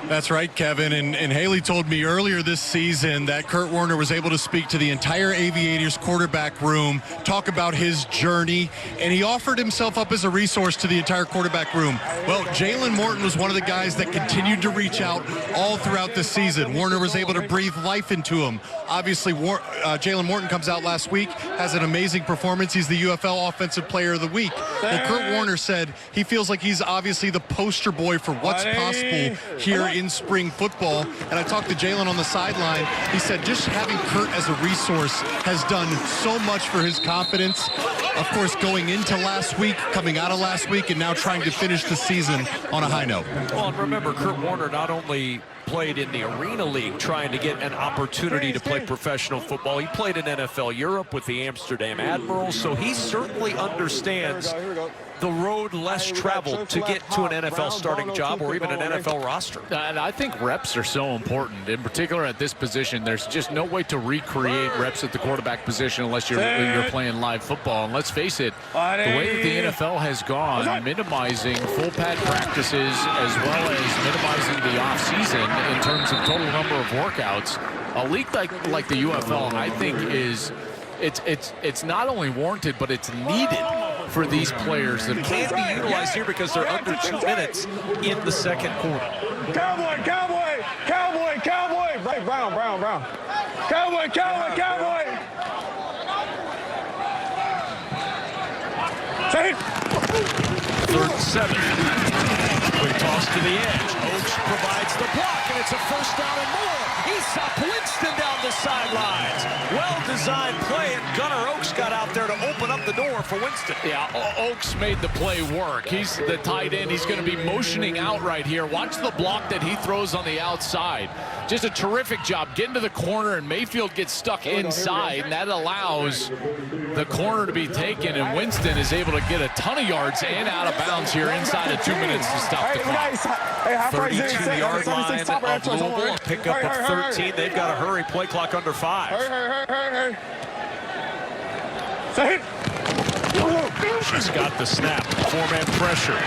That's right, Kevin. And Haley told me earlier this season that Kurt Warner was able to speak to the entire Aviators quarterback room, talk about his journey, and he offered himself up as a resource to the entire quarterback room. Well, Jalen Morton was one of the guys that continued to reach out all throughout the season. Warner was able to breathe life into him. Obviously, Jalen Morton comes out last week, has an amazing performance. He's the UFL Offensive Player of the Week. Well, Kurt Warner said he feels like he's obviously the poster boy for what's possible here in spring football. And I talked to Jalen on the sideline. He said just having Kurt as a resource has done so much for his confidence. Of course, going into last week, coming out of last week, and now trying to finish the season on a high note. Well, and remember, Kurt Warner not only played in the Arena League trying to get an opportunity to play professional football, he played in NFL Europe with the Amsterdam Admirals, so he certainly understands the road less traveled to get to an NFL starting job or even an NFL roster. And I think reps are so important, in particular at this position. There's just no way to recreate reps at the quarterback position unless you're playing live football. And let's face it, the way that the NFL has gone, minimizing full pad practices as well as minimizing the offseason in terms of total number of workouts, a league like the UFL, I think, is it's not only warranted, but it's needed for these players that can't be utilized here because they're under 2 minutes in the second quarter. Cowboy, cowboy, cowboy, cowboy. Right, Brown. Cowboy, cowboy, cowboy. Say it. 3rd and 7. Quick toss to the edge. Oaks provides the block, and it's a first down and more. Aesop Winston down the sidelines. Well-designed play, and Gunnar Oaks got out there to open up the door for Winston. Yeah, Oaks made the play work. He's the tight end. He's going to be motioning out right here. Watch the block that he throws on the outside. Just a terrific job getting to the corner, and Mayfield gets stuck inside, and that allows the corner to be taken, and Winston is able to get a ton of yards and out of bounds here inside of 2 minutes to stop the clock. 32-yard line of Louisville, a pickup of 13. They've got a hurry, play clock under 5. She's got the snap, 4-man pressure.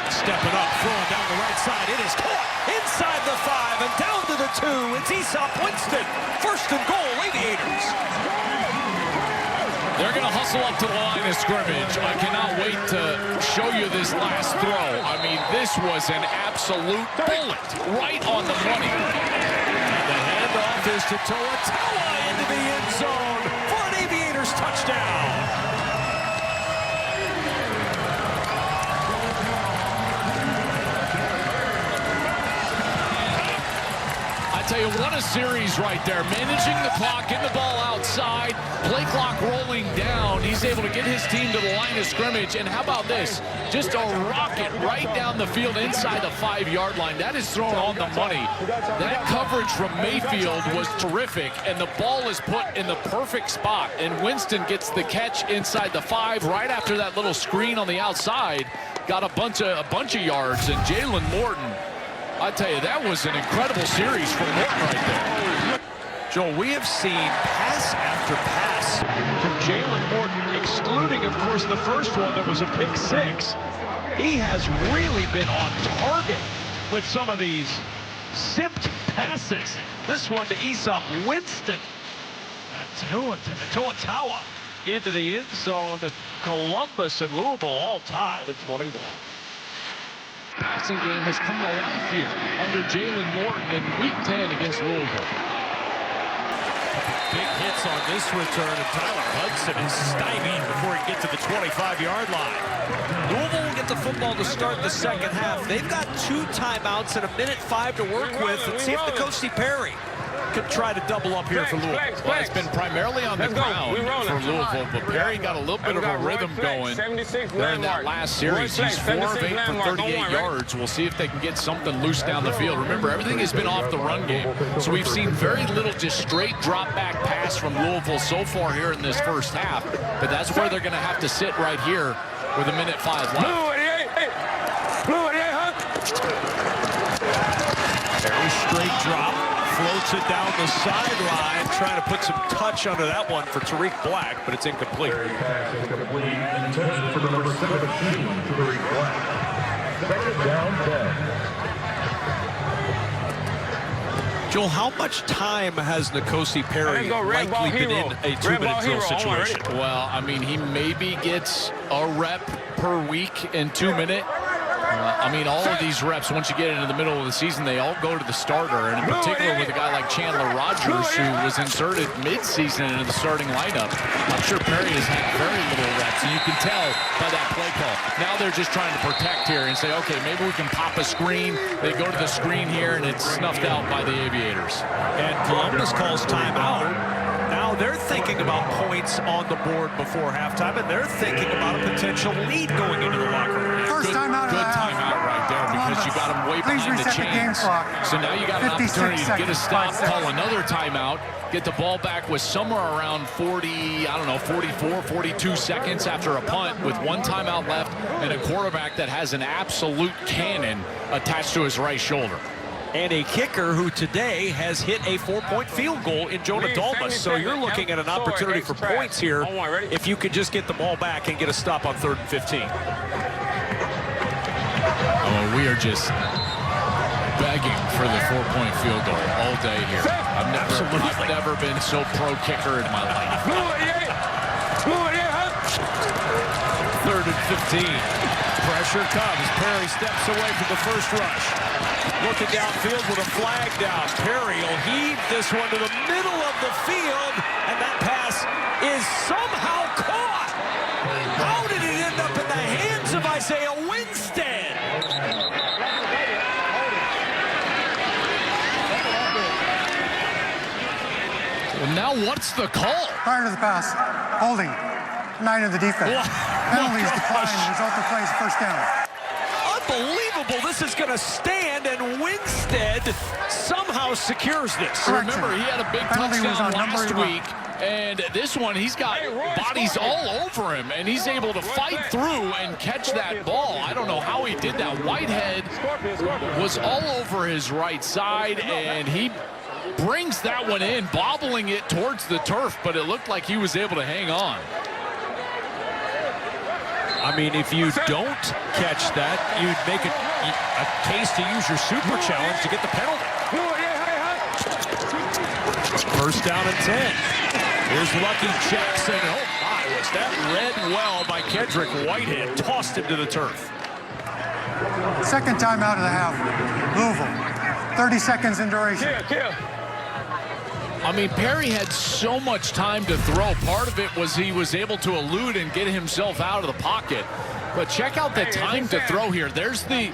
Stepping up, throwing down the right side. It is caught inside the 5 and down to the 2. It's Aesop Winston. 1st and goal, Aviators. They're going to hustle up to the line of scrimmage. I cannot wait to show you this last throw. I mean, this was an absolute bullet right on the money. And the handoff is to Toa into the end zone for an Aviators touchdown. I tell you, what a series right there. Managing the clock, getting the ball outside, play clock rolling down. He's able to get his team to the line of scrimmage. And how about this? Just a rocket right down the field inside the 5-yard line. That is thrown on the money. That coverage from Mayfield was terrific, and the ball is put in the perfect spot. And Winston gets the catch inside the 5 right after that little screen on the outside. Got a bunch of yards, and Jalen Morton, I tell you, that was an incredible series from Morton right there. Joel, we have seen pass after pass from Jalen Morton, excluding, of course, the first one that was a pick 6. He has really been on target with some of these simped passes. This one to Aesop Winston. Toa into the end zone. Columbus and Louisville all tied at 21. Passing game has come alive here under Jalen Morton in Week 10 against Louisville. Big hits on this return, and Tyler Hudson is stymied before he gets to the 25-yard line. Louisville will get the football to start the second half. They've got 2 timeouts and 1:05 to work with. Let's see if N'Kosi Perry could try to double up here for Louisville. Well, it's been primarily on the ground for Louisville, but Perry got a little bit of a rhythm going during that last series. He's 4 of 8 for 38 yards. We'll see if they can get something loose down the field. Remember, everything has been off the run game, so we've seen very little just straight drop-back pass from Louisville so far here in this first half, but that's where they're going to have to sit right here with 1:05 left. Very straight drop. Floats it down the sideline, trying to put some touch under that one for Tariq Black, but it's incomplete. For number 17, Tariq Black. 2nd down 10. Joel, how much time has N'Kosi Perry likely been in a 2-minute drill situation? Well, I mean, he maybe gets a rep per week in 2 minutes. I mean, all of these reps, once you get into the middle of the season, they all go to the starter, and in particular with a guy like Chandler Rogers, who was inserted mid-season into the starting lineup. I'm sure Perry has had very little reps, and you can tell by that play call. Now they're just trying to protect here and say, okay, maybe we can pop a screen. They go to the screen here, and it's snuffed out by the Aviators. And Columbus calls timeout. Now they're thinking about points on the board before halftime, and they're thinking about a potential lead going into the locker room. First timeout. Good timeout right there, because you got them away behind the chains. So now you got an opportunity to get a stop, call another timeout, get the ball back with somewhere around 40, I don't know, 44, 42 seconds after a punt with one timeout left and a quarterback that has an absolute cannon attached to his right shoulder. And a kicker who today has hit a 4-point field goal in Jonah Dalmas. So you're looking at an opportunity for points here if you could just get the ball back and get a stop on 3rd and 15. Oh, we are just begging for the 4-point field goal all day here. I've never been so pro kicker in my life. 3rd and 15. Pressure comes. Perry steps away from the first rush. Looking downfield with a flag down. Perry will heave this one to the middle of the field, and that pass is somehow caught. How did it end up in the hands of Isaiah Winstead? Well, now what's the call? Prior to the pass, holding, 9 of the defense. Penalties decline, result of plays, first down. Unbelievable. This is going to stand, and Winstead somehow secures this. Remember, he had a big touchdown last week, and this one, he's got bodies all over him, and he's able to fight through and catch that ball. I don't know how he did that. Whitehead was all over his right side, and he brings that one in, bobbling it towards the turf, but it looked like he was able to hang on. I mean, if you don't catch that, you'd make a case to use your super challenge to get the penalty. First down and 10. Here's Lucky Jackson. Oh my, was that read well by Kendrick Whitehead. Tossed him to the turf. Second time out of the half. Louisville. 30 seconds in duration. I mean, Perry had so much time to throw. Part of it was he was able to elude and get himself out of the pocket. But check out the time to throw here. There's the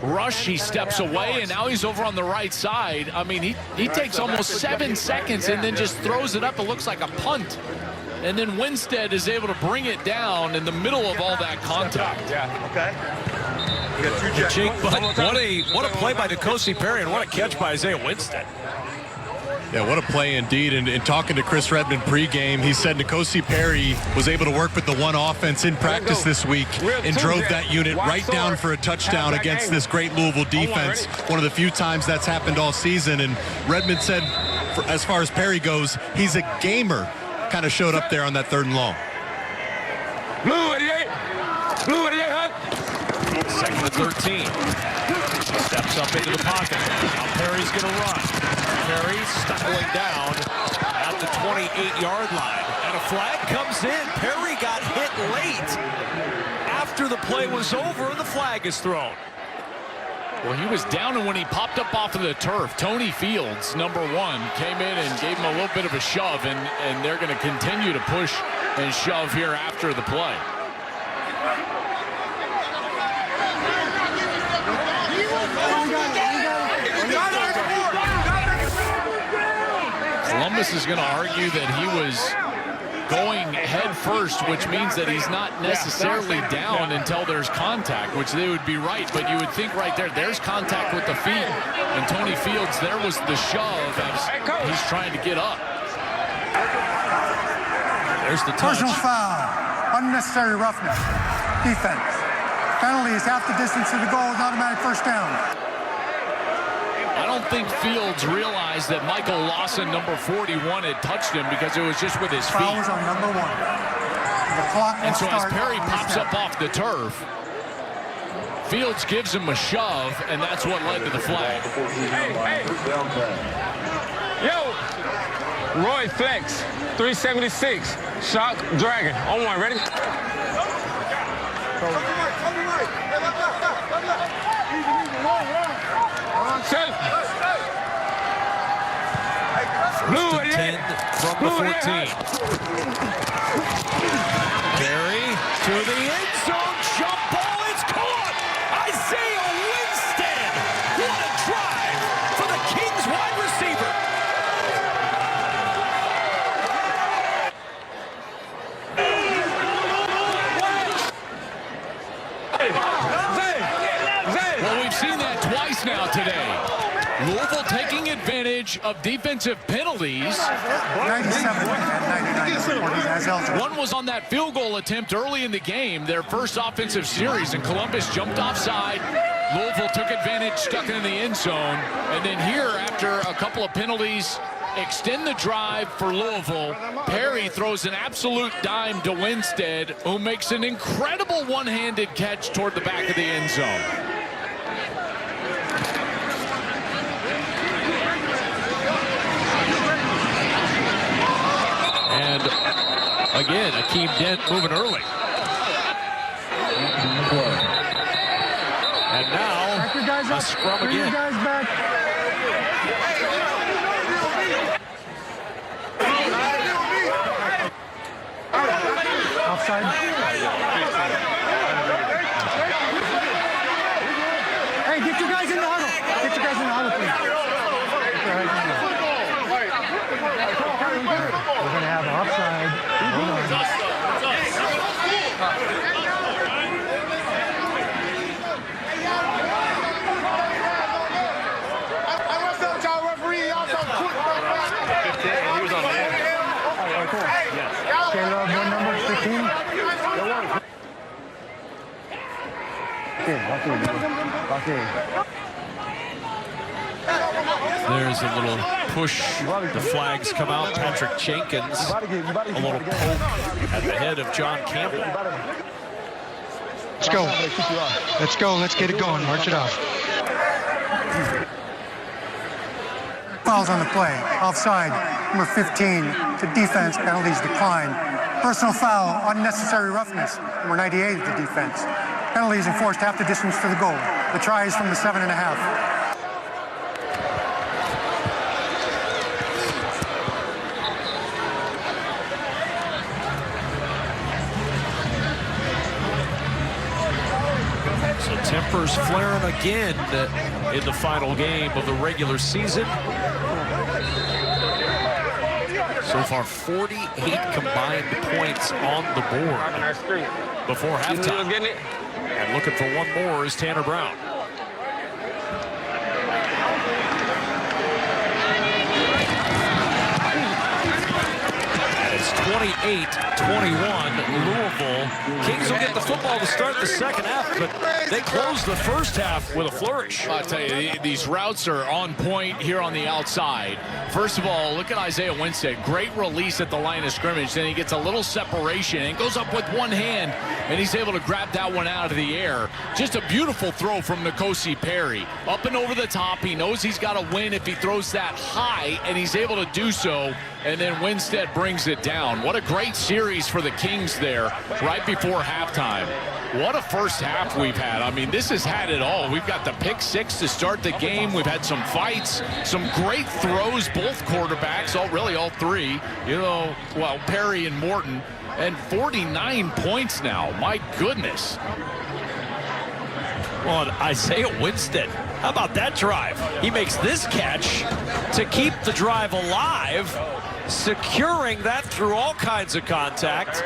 rush. He steps away, and now he's over on the right side. I mean, he takes almost 7 seconds and then just throws it up. It looks like a punt. And then Winstead is able to bring it down in the middle of all that contact. Jake, but what a play by N'Kosi Perry, and what a catch by Isaiah Winstead. Yeah, what a play indeed. And talking to Chris Redmond pregame, he said N'Kosi Perry was able to work with the one offense in practice this week and drove that unit right down for a touchdown against this great Louisville defense. One of the few times that's happened all season. And Redmond said, as far as Perry goes, he's a gamer. Kind of showed up there on that 3rd and long. Blue 88. Blue 88, huh? 2nd and 13. Steps up into the pocket. Now Perry's going to run. Perry stumbling down at the 28-yard line. And a flag comes in. Perry got hit late after the play was over, and the flag is thrown. Well, he was down, and when he popped up off of the turf, Tony Fields, number 1, came in and gave him a little bit of a shove, and they're going to continue to push and shove here after the play. Columbus is going to argue that he was going head first, which means that he's not necessarily down until there's contact, which they would be right. But you would think right there's contact with the feet. And Tony Fields, there was the shove as he's trying to get up. There's the touch. Personal foul. Unnecessary roughness. Defense. Penalty is half the distance to the goal. Automatic first down. I don't think Fields realized that Michael Lawson, number 41, had touched him because it was just with his feet. Foul was on number 1. The clock will and so as start Perry on pops this up off the turf, Fields gives him a shove, and that's what led to the flag. Hey. Yo, Roy Flex, 376, Shock Dragon. On one, ready? Blue 10 from the 14. Perry to the end zone. Jump ball. It's caught. Isaiah Winstead. What a drive for the Kings wide receiver. Zay, Well, we've seen that twice now today. Louisville taking advantage of defensive penalties. 97 and 99 as eligible. One was on that field goal attempt early in the game, their first offensive series, and Columbus jumped offside. Louisville took advantage, stuck it in the end zone. And then here, after a couple of penalties, extend the drive for Louisville. Perry throws an absolute dime to Winstead, who makes an incredible one-handed catch toward the back of the end zone. And again, Akeem Dent moving early. And now a scrum again. Offside. Hey, get your guys in the huddle. Get your guys in the huddle, please. We're going to have offside. There's a little push. The flags come out. Patrick Jenkins, a little poke at the head of John Campbell. Let's go. Let's go. Let's get it going. March it off. Fouls on the play. Offside. Number 15 to defense. Penalties declined. Personal foul. Unnecessary roughness. Number 98 to defense. Penalties enforced half the distance to the goal. The try is from the 7.5. Tempers flaring again in the final game of the regular season. So far, 48 combined points on the board before halftime. And looking for one more is Tanner Brown. And it's 28-21 Louisville. Kings will get the football to start the second half, but they close the first half with a flourish. I'll tell you, these routes are on point here on the outside. First of all, look at Isaiah Winstead. Great release at the line of scrimmage. Then he gets a little separation and goes up with one hand, and he's able to grab that one out of the air. Just a beautiful throw from N'Kosi Perry. Up and over the top. He knows he's got to win if he throws that high, and he's able to do so. And then Winstead brings it down. What a great series for the Kings there right before halftime. What a first half we've had. I mean, this has had it all. We've got the pick six to start the game. We've had some fights, some great throws, both quarterbacks, really all three. You know, well, Perry and Morton. And 49 points now. My goodness. Well, Isaiah Winstead, how about that drive? He makes this catch to keep the drive alive, securing that through all kinds of contact.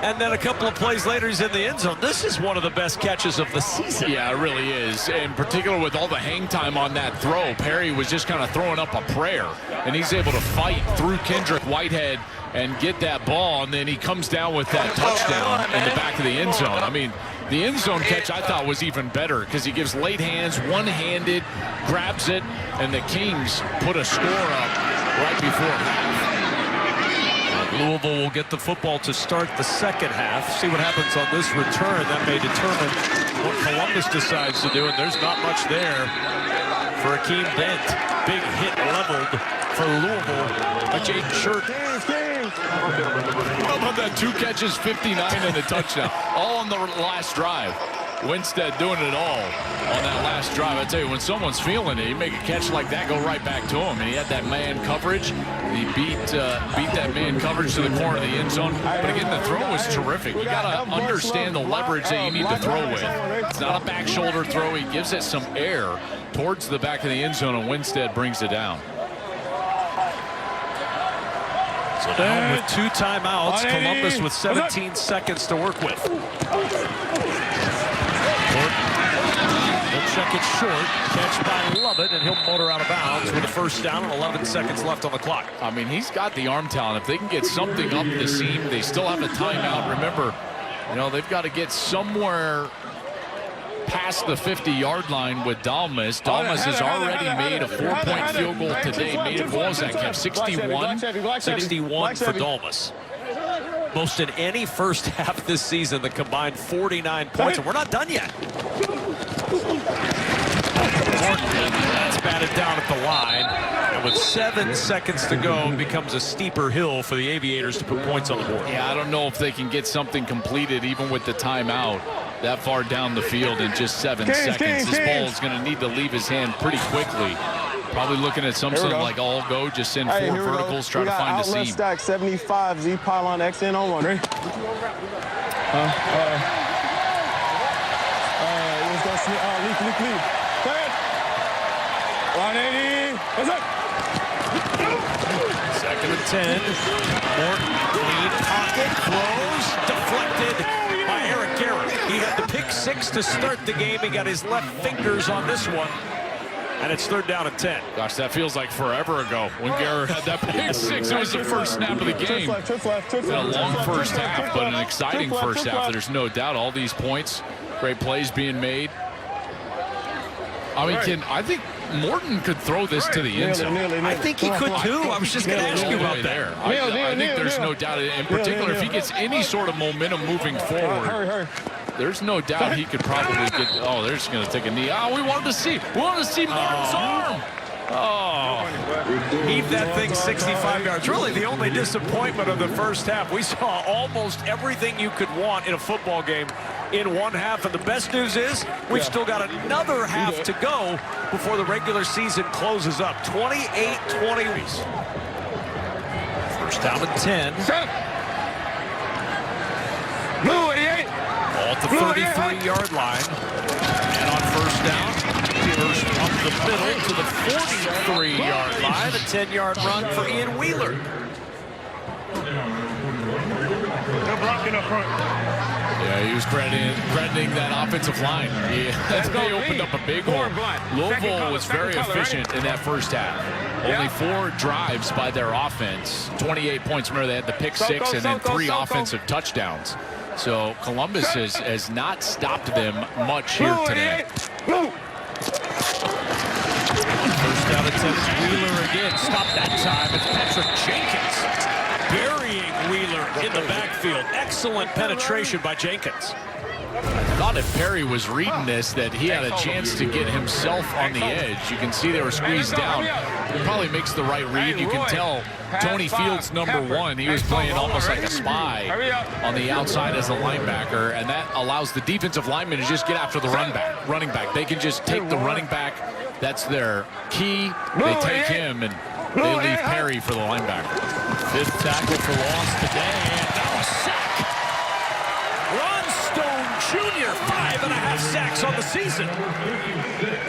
And then a couple of plays later, he's in the end zone. This is one of the best catches of the season. Yeah, it really is. In particular, with all the hang time on that throw, Perry was just kind of throwing up a prayer. And he's able to fight through Kendrick Whitehead and get that ball. And then he comes down with that touchdown in the back of the end zone. I mean, the end zone catch I thought was even better because he gives late hands, one-handed, grabs it, and the Kings put a score up right before half. Louisville will get the football to start the second half. See what happens on this return. That may determine what Columbus decides to do, and there's not much there for Akeem Dent. Big hit leveled for Louisville by Jaden Shirt. How about that? 2 catches, 59, and a touchdown. All on the last drive. Winstead doing it all on that last drive. I tell you, when someone's feeling it, you make a catch like that, go right back to him. And he had that man coverage. He beat that man coverage to the corner of the end zone. But again, the throw was terrific. You got to understand the leverage that you need to throw with. It's not a back shoulder throw. He gives it some air towards the back of the end zone, and Winstead brings it down. So now with 2 timeouts, Columbus with 17 seconds to work with. He'll Mark it short. Catch by Lovett, and he'll motor out of bounds with a first down and 11 seconds left on the clock. I mean, he's got the arm talent. If they can get something up the seam, they still have a timeout. Remember, you know, they've got to get somewhere past the 50-yard line with Dalmas. Dalmas has already made a 4-point field goal today. Made it, what was that, Kev? 61? 61 for Dalmas. Most in any first half this season, the combined 49 points, and we're not done yet. That's batted down at the line, and with 7 seconds to go, it becomes a steeper hill for the Aviators to put points on the board. Yeah, I don't know if they can get something completed even with the timeout that far down the field in just 7 seconds. This ball is going to need to leave his hand pretty quickly. Probably looking at something like all go, just send 4 verticals, try to find a seam. Stack 75, Z pylon XN on 1. Ready? Leap. 180. What's up? 2nd and 10. Morton, lead pocket, throws, deflected by Eric Garrett. He had the pick 6 to start the game. He got his left fingers on this one. And it's 3rd down and 10. Gosh, that feels like forever ago when Garrett had that pick 6. It was the first snap of the game. Been a long first half, but an exciting first half. There's no doubt. All these points, great plays being made. I mean, I think Morton could throw this to the end zone. I think he could too. I was just going to ask you about that. I think there's no doubt. In particular, if he gets any sort of momentum moving forward, there's no doubt he could probably get. Oh, they're just going to take a knee. Oh, we wanted to see Morton's arm. Oh, heave that thing 65 yards. Really the only disappointment of the first half. We saw almost everything you could want in a football game in one half. And the best news is we've still got another half to go before the regular season closes up. 28-20. First down and 10. Blue 88. Ball at the 33-yard line. And on first down, first up the middle to the 43-yard line. A 10-yard run for Ian Wheeler. They're blocking up front. Yeah, he was crediting that offensive line. They opened up a big hole. Louisville was very efficient in that first half. Only 4 drives by their offense. 28 points. Remember, they had the pick 6 and then 3 offensive touchdowns. So Columbus has not stopped them much here today. First down and 10. Wheeler again. Stopped that time. It's Patrick Jenkins burying Wheeler in the backfield. Excellent penetration by Jenkins. I thought if Perry was reading this that he had a chance to get himself on the edge. You can see they were squeezed down. He probably makes the right read. You can tell Tony Fields, #1, he was playing almost like a spy on the outside as a linebacker, and that allows the defensive lineman to just get after the running back. They can just take the running back. That's their key. They take him, and they leave Perry for the linebacker. 5th tackle for loss today, and now a sack. Ron Stone Jr., 5.5 sacks on the season.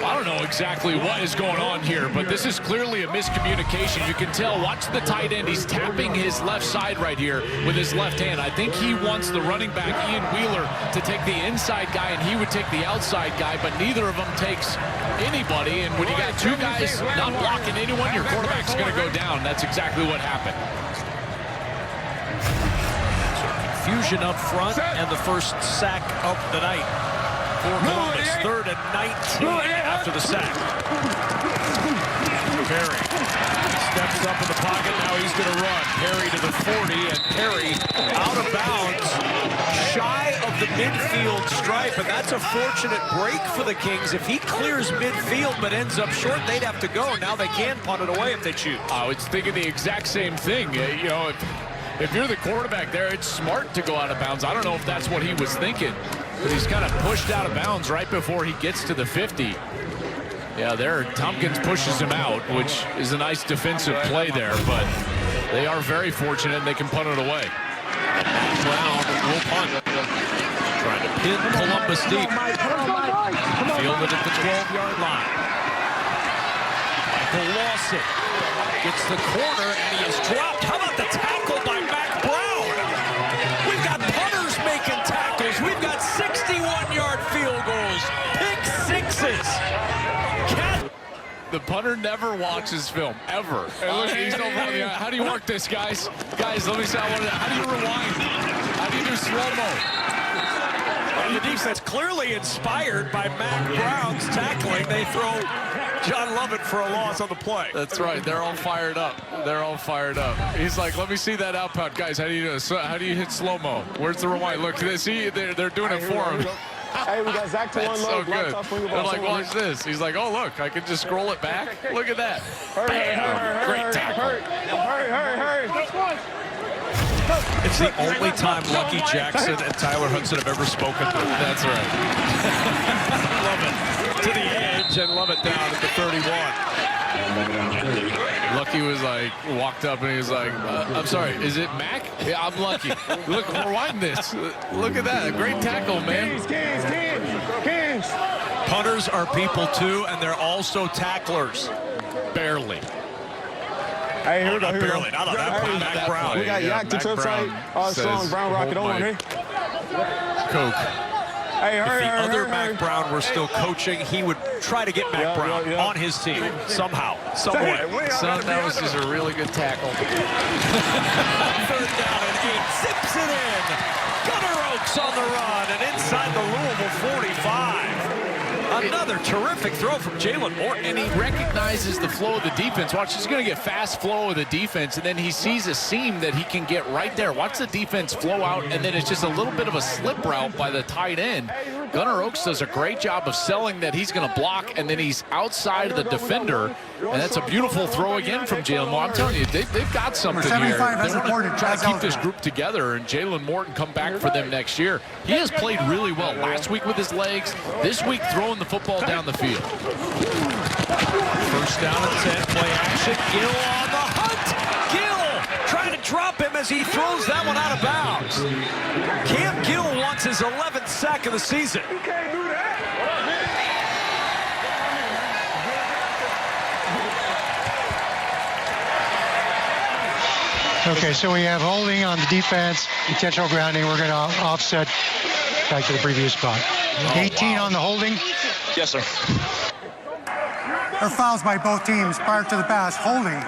I don't know exactly what is going on here, but this is clearly a miscommunication. You can tell, watch the tight end. He's tapping his left side right here with his left hand. I think he wants the running back, Ian Wheeler, to take the inside guy, and he would take the outside guy, but neither of them takes anybody. And when you got 2 guys not blocking anyone, your quarterback's going to go down. That's exactly what happened. Confusion up front, and the first sack of the night for Columbus. 3rd and 19 after the sack. Perry steps up in the pocket. Now he's going to run. Perry to the 40, and Perry out of bounds, shy of the midfield stripe, and that's a fortunate break for the Kings. If he clears midfield but ends up short, they'd have to go. Now they can punt it away if they choose. I was thinking the exact same thing. You know, if you're the quarterback there, it's smart to go out of bounds. I don't know if that's what he was thinking, but he's kind of pushed out of bounds right before he gets to the 50. Yeah, there, Tompkins pushes him out, which is a nice defensive play there, but they are very fortunate and they can punt it away. Brown will punt. Trying to pin Columbus deep. Fielded at the 12-yard line. Michael Lawson gets the corner, and he is dropped. How about the tackle by Mac Brown? We've got punters making tackles. We've got 61-yard field goals, pick 6s. The punter never watches film, ever. And look, he's over on the eye. How do you work this, guys? Guys, let me say, how do you rewind? How do you do slow-mo? And the defense clearly inspired by Mac Brown's tackling. They throw John Lovett for a loss on the play. That's right. They're all fired up. They're all fired up. He's like, let me see that outbound. Guys, how do you do this? How do you hit slow-mo? Where's the rewind? Look, see, they're doing it for him. Hey, we got Zach to one low. So good. They're like, watch this. He's like, oh, look, I can just scroll it back. Look at that. Bam. Great tackle. Hurry. It's the only time Lucky Jackson and Tyler Hudson have ever spoken. That's right. Lovett to the edge and Lovett down at the 31. Lucky was like, walked up and he was like, I'm sorry, is it Mac? Yeah, I'm Lucky. Look, rewind this. Look at that. A great tackle, man. Kings. Punters are people too, and they're also tacklers. Barely. Hey, here we go. Barely. Not on that play. Mac Brown. We got Yak to church right. Strong Brown Rocket on here. Coke. Hey, hurry, if the other hurry. Mac Brown were still coaching, he would try to get Mac Brown on his team somehow, some way. Son, that was just a really good tackle. 3rd down and 8. Zips it in. Gunnar Oaks on the run and inside the Louisville 45. Another terrific throw from Jalen Morton. And he recognizes the flow of the defense. Watch, he's going to get fast flow of the defense, and then he sees a seam that he can get right there. Watch the defense flow out, and then it's just a little bit of a slip route by the tight end. Gunnar Oaks does a great job of selling that he's going to block, and then he's outside of the defender, and that's a beautiful throw again from Jalen Morton. I'm telling you, they've got something here. They want to try to keep this group together, and Jalen Morton come back for them next year. He has played really well last week with his legs, this week throwing the football down the field. 1st down and 10, play action. Gill on the hunt. Gill trying to drop him as he throws that one out of bounds. Cam Gill wants his 11th sack of the season. You can't do that. Okay, so we have holding on the defense, intentional grounding. We're going to offset back to the previous spot. 18 on the holding. Yes, sir. There are fouls by both teams prior to the pass. Holding,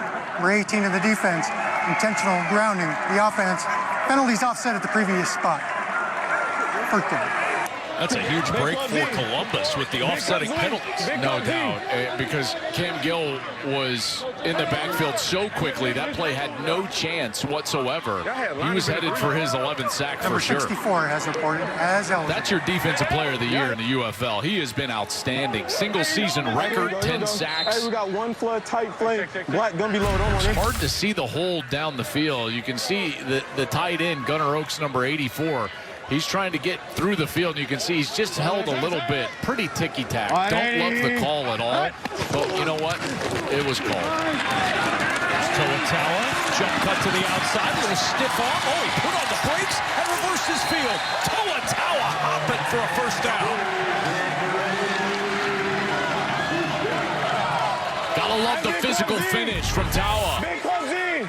we're 18 in the defense. Intentional grounding, the offense. Penalties offset at the previous spot. 1st down. That's a huge break for Columbus with the offsetting penalties. No doubt, because Cam Gill was in the backfield so quickly, that play had no chance whatsoever. He was headed for his 11th sack for sure. Number 64 has reported as eligible. That's your defensive player of the year in the UFL. He has been outstanding. Single season record, 10 sacks. Hey, we got one flood, tight flank. Black gonna be low. It's hard to see the hold down the field. You can see the tight end, Gunnar Oaks, number 84. He's trying to get through the field, and you can see he's just held a little bit. Pretty ticky-tack. Don't love the call at all, but you know what? It was called. Toa jump cut to the outside, a little stiff arm. Oh, he put on the brakes and reversed his field. Toa hopping for a 1st down. Gotta love the physical finish from Tawa.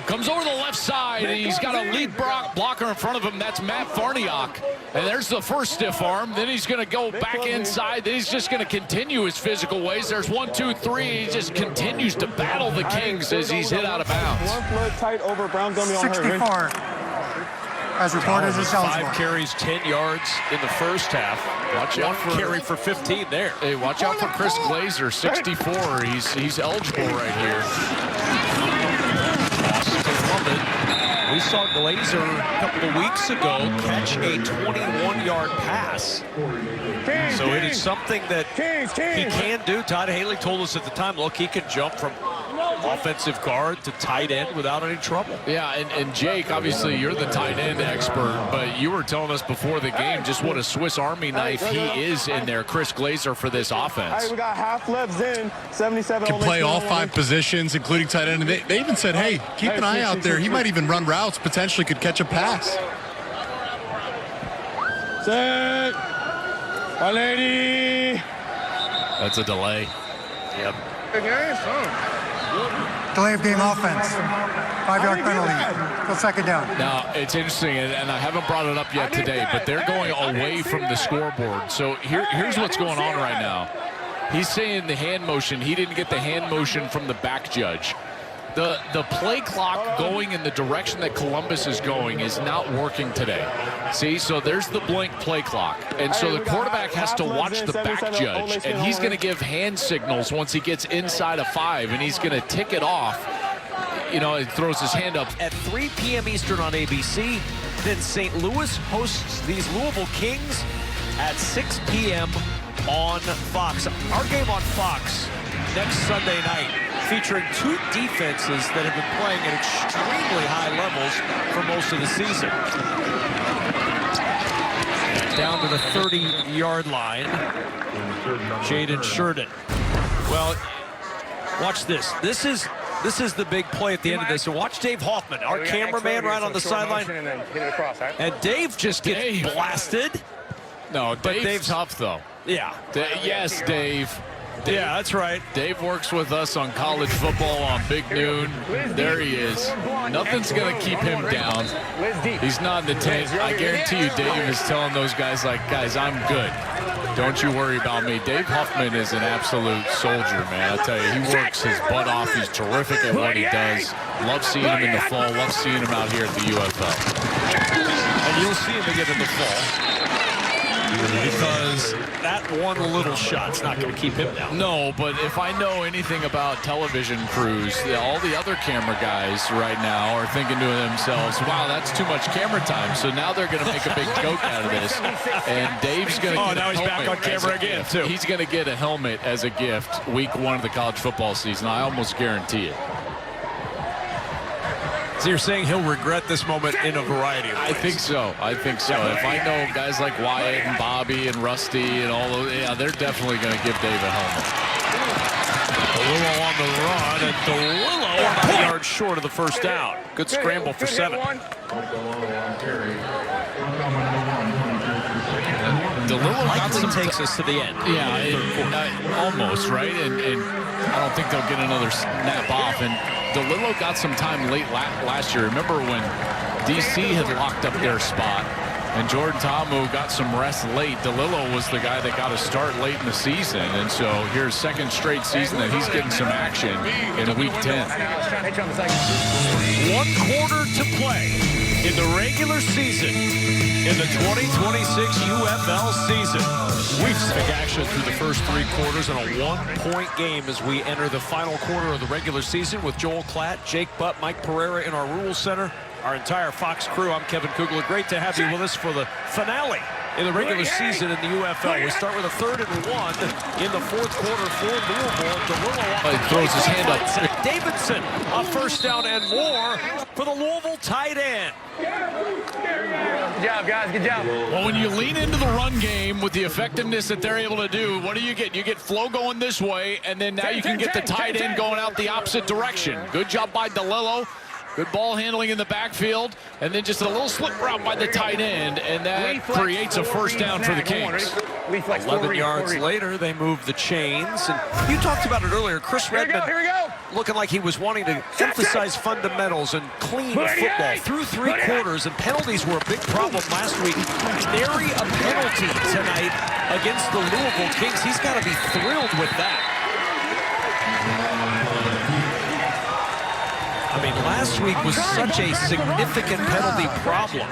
Comes over the left side, and he's got a lead blocker in front of him. That's Matt Farniok. And there's the first stiff arm. Then he's going to go back inside. Then he's just going to continue his physical ways. There's 1, 2, 3. He just continues to battle the Kings as he's hit out of bounds. One flood tight over Brown gonna be on 64. As reported as eligible. 5 carries, 10 yards in the 1st half. Watch out for carry for 15 there. Hey, watch out for Chris Glazer, 64. He's eligible right here. We saw Glazer a couple of weeks ago catch a 21-yard pass. So it is something that he can do. Todd Haley told us at the time, look, he can jump from offensive guard to tight end without any trouble. Yeah, and Jake, obviously you're the tight end expert, but you were telling us before the game just what a Swiss Army knife he is in there, Chris Glazer, for this offense. Hey, we got half lefts in, 77. Can play all 5 positions, including tight end. And they even said, hey, keep an eye out there. He might even run routes, potentially could catch a pass. Set. My lady. That's a delay. Yep. Delay of game offense. 5-yard penalty. Go 2nd down. Now, it's interesting, and I haven't brought it up yet today, but they're going away from the scoreboard. So here's what's going on right now. He's saying the hand motion. He didn't get the hand motion from the back judge. The play clock going in the direction that Columbus is going is not working today. See, so there's the blink play clock. And so the quarterback has to watch the back judge, and he's going to give hand signals once he gets inside of 5, and he's going to tick it off. You know, he throws his hand up. At 3 p.m. Eastern on ABC, then St. Louis hosts these Louisville Kings at 6 p.m. on Fox. Our game on Fox next Sunday night, featuring 2 defenses that have been playing at extremely high levels for most of the season. Down to the 30-yard line, Jaden Sheridan. Well, watch this. This is the big play at the end of this. So watch Dave Hoffman, our cameraman, right on the sideline. And Dave just gets blasted. No, Dave's tough, though. Yeah. Yes, Dave. Yeah, that's right. Dave works with us on college football on Big Noon. There he is. Nothing's going to keep him down. He's not in the tank. I guarantee you Dave is telling those guys, like, guys, I'm good. Don't you worry about me. Dave Huffman is an absolute soldier, man. I'll tell you, he works his butt off. He's terrific at what he does. Love seeing him in the fall. Love seeing him out here at the UFL. And you'll see him again in the fall. Because that one little shot's not going to keep him down. No, but if I know anything about television crews, all the other camera guys right now are thinking to themselves, wow, that's too much camera time. So now they're going to make a big joke out of this. And Dave's going to get now he's back on camera again, too. He's going to get a helmet as a gift week 1 of the college football season. I almost guarantee it. So you're saying he'll regret this moment in a variety of ways? I think so. I think so. If I know guys like Wyatt and Bobby and Rusty and all those, yeah, they're definitely going to give Dave a helmet. DeLillo on the run, and DeLillo about a yard short of the first down. Good scramble for 7. DeLillo likely takes us to the end. Yeah, almost, right? And I don't think they'll get another snap off. And DeLillo got some time late last year. Remember when DC had locked up their spot and Jordan Ta'amu got some rest late. DeLillo was the guy that got a start late in the season. And so here's second straight season that he's getting some action in week 10. 1 quarter to play in the regular season in the 2026 UFL season. We've seen action through the first 3 quarters in a 1-point game as we enter the final quarter of the regular season with Joel Klatt, Jake Butt, Mike Pereira in our Rules Center. Our entire Fox crew, I'm Kevin Kugler. Great to have you with us for the finale in the regular season in the UFL. We start with a 3rd and 1 in the 4th quarter for Louisville. DeLillo he throws his hand up. Davidson, a first down and more for the Louisville tight end. Good job, guys. Good job. Well, when you lean into the run game with the effectiveness that they're able to do, what do you get? You get flow going this way, and then now you can get the tight end going out the opposite direction. Good job by DeLillo. Good ball handling in the backfield, and then just a little slip route by the tight end, and that creates a first down for the Kings. 11 yards later, they move the chains. And you talked about it earlier. Chris Redmond looking like he was wanting to emphasize fundamentals and clean football through 3 quarters, and penalties were a big problem last week. Nary a penalty tonight against the Louisville Kings. He's got to be thrilled with that. I mean, last week was such a significant penalty problem.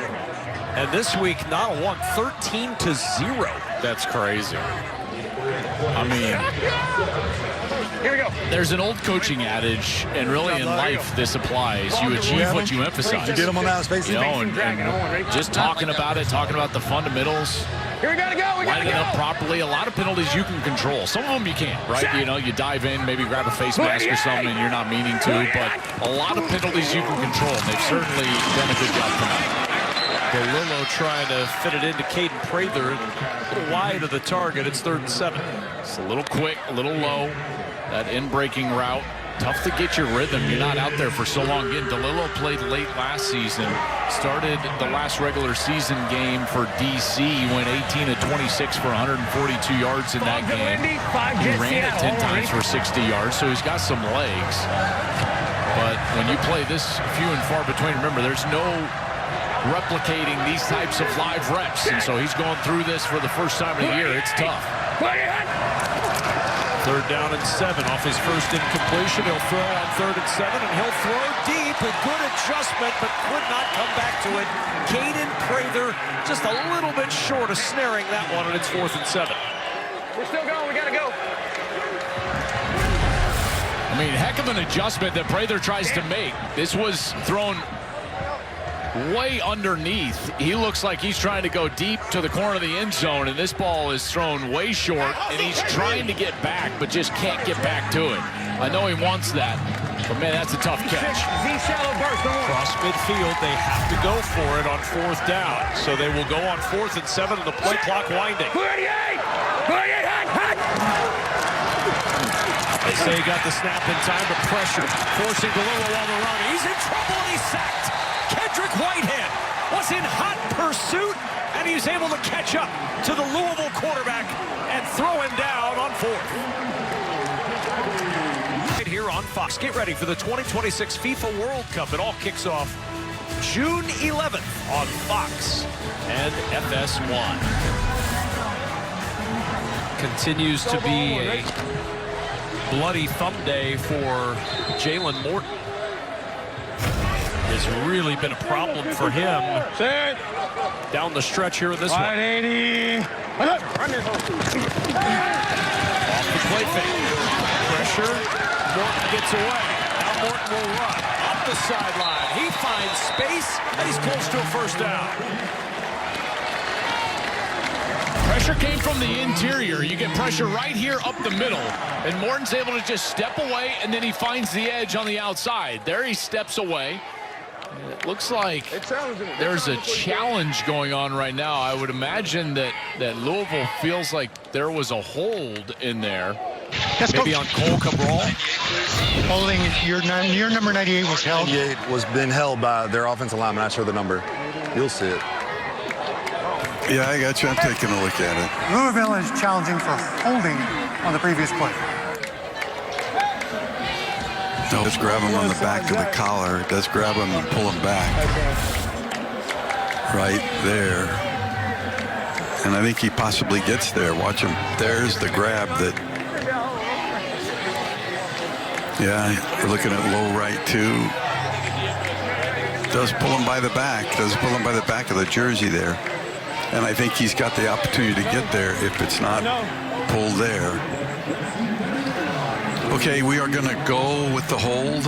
And this week, not a 1, 13-0. That's crazy. I mean, here we go. There's an old coaching adage, and really in life this applies. You achieve what you emphasize. Get him on that space. You know, and just talking about it, talking about the fundamentals. Here we gotta go. Lining up properly. A lot of penalties you can control. Some of them you can't, right? You know, you dive in, maybe grab a face mask or something, and you're not meaning to. But a lot of penalties you can control. And they've certainly done a good job tonight. DeLillo trying to fit it into Caden Prather. A little wide of the target. It's 3rd and 7. It's a little quick, a little low. That in-breaking route. Tough to get your rhythm. You're not out there for so long. Again, DeLillo played late last season. Started the last regular season game for DC. Went 18 of 26 for 142 yards in that game. He ran it 10 times for 60 yards, so he's got some legs. But when you play this few and far between, remember, there's no replicating these types of live reps. And so he's going through this for the first time in a year. It's tough. 3rd down and 7 off his first incompletion. He'll throw on 3rd and 7, and he'll throw deep. A good adjustment, but could not come back to it. Caden Prather just a little bit short of snaring that one, and it's 4th and 7. We're still going. We got to go. I mean, heck of an adjustment that Prather tries to make. This was thrown way underneath. He looks like he's trying to go deep to the corner of the end zone, and this ball is thrown way short, and he's trying to get back, but just can't get back to it. I know he wants that, but man, that's a tough catch. Cross midfield, they have to go for it on 4th down. So they will go on 4th and 7, and the play clock winding. They say he got the snap in time, but pressure forcing Galillo on the run. He's in trouble, and he's sacked. Kendrick Whitehead was in hot pursuit, and he's able to catch up to the Louisville quarterback and throw him down on 4th. Right here on Fox. Get ready for the 2026 FIFA World Cup. It all kicks off June 11th on Fox and FS1. Continues to be a bloody thumb day for Jalen Morton. Has really been a problem for him down the stretch here in this one. 180. Off the play fake. Pressure. Morton gets away. Now Morton will run up the sideline. He finds space, and he's close to a 1st down. Pressure came from the interior. You get pressure right here up the middle, and Morton's able to just step away, and then he finds the edge on the outside. There he steps away. It looks like there's a challenge going on right now. I would imagine that Louisville feels like there was a hold in there. Maybe on Cole Cabral. Holding your number 98 was held. 98 was been held by their offensive lineman. Not sure the number. You'll see it. Yeah, I got you. I'm taking a look at it. Louisville is challenging for holding on the previous play. No, just grab him on the back of the collar. Does grab him and pull him back. Right there. And I think he possibly gets there. Watch him. There's the grab that. Yeah, we're looking at low right too. Does pull him by the back. Does pull him by the back of the jersey there. And I think he's got the opportunity to get there if it's not pulled there. Okay, we are going to go with the hold.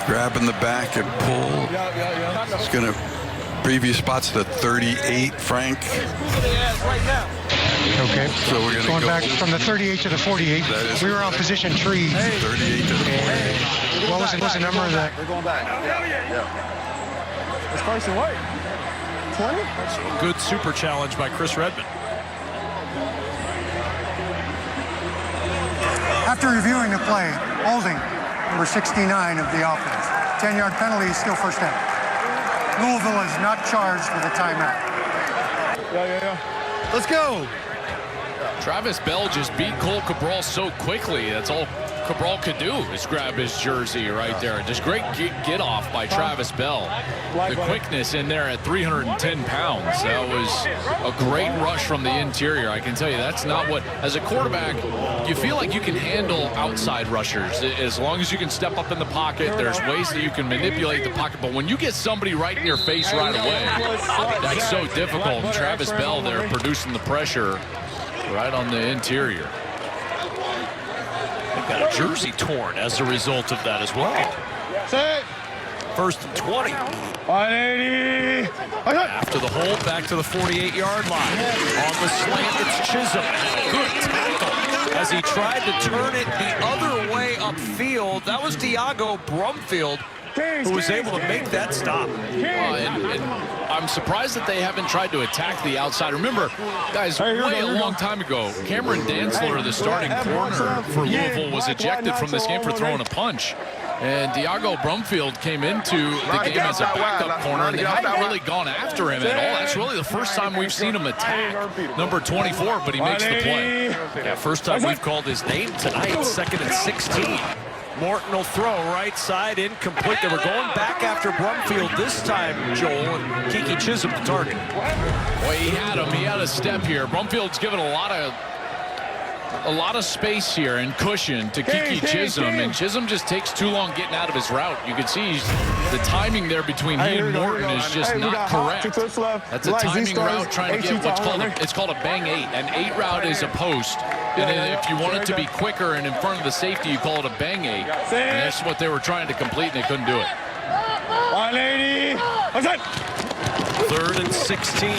Grab in the back and pull. It's going to previous spots the 38, Frank. Okay. So we're going to go back from the 38 to the 48. We were on position tree. 38 to the 48. What was the number of that? We're going back. It's Carson White. 20? So a good super challenge by Chris Redmond. After reviewing the play, holding number 69 of the offense. 10-yard penalty is still 1st down. Louisville is not charged with a timeout. Yeah. Let's go. Travis Bell just beat Cole Cabral so quickly. That's all Cabral could do is grab his jersey right there. Just great get off by Travis Bell. The quickness in there at 310 pounds. That was a great rush from the interior. I can tell you that's not what, as a quarterback, you feel like you can handle outside rushers. As long as you can step up in the pocket, there's ways that you can manipulate the pocket. But when you get somebody right in your face right away, that's so difficult. Travis Bell there producing the pressure right on the interior. They've got a jersey torn as a result of that as well. 1st and 20. 180. After the hold, back to the 48-yard line. On the slant, it's Chisholm. Good tackle as he tried to turn it the other way upfield. That was Diago Brumfield who was able to make that stop. And I'm surprised that they haven't tried to attack the outside. Remember, guys, way a long time ago, Cameron Dantzler, the starting corner for Louisville, was ejected from this game for throwing a punch. And Diago Brumfield came into the game as a backup corner, and they haven't really gone after him at all. That's really the first time we've seen him attack number 24, but he makes the play. Yeah, first time we've called his name tonight, 2nd and 16. Morton will throw right side, incomplete. They were going back after Brumfield this time, Joel, and Kiki Chisholm the target. Well, he had him. He had a step here. Brumfield's given a lot of space here and cushion to Kiki Chisholm, and Chisholm just takes too long getting out of his route. You can see the timing there between he and Morton is just not correct. That's a timing route trying to get what's called a bang 8. An 8 route is a post. And then if you want it to be quicker and in front of the safety, you call it a bang 8. And that's what they were trying to complete, and they couldn't do it. 180. What's that? 3rd and 16.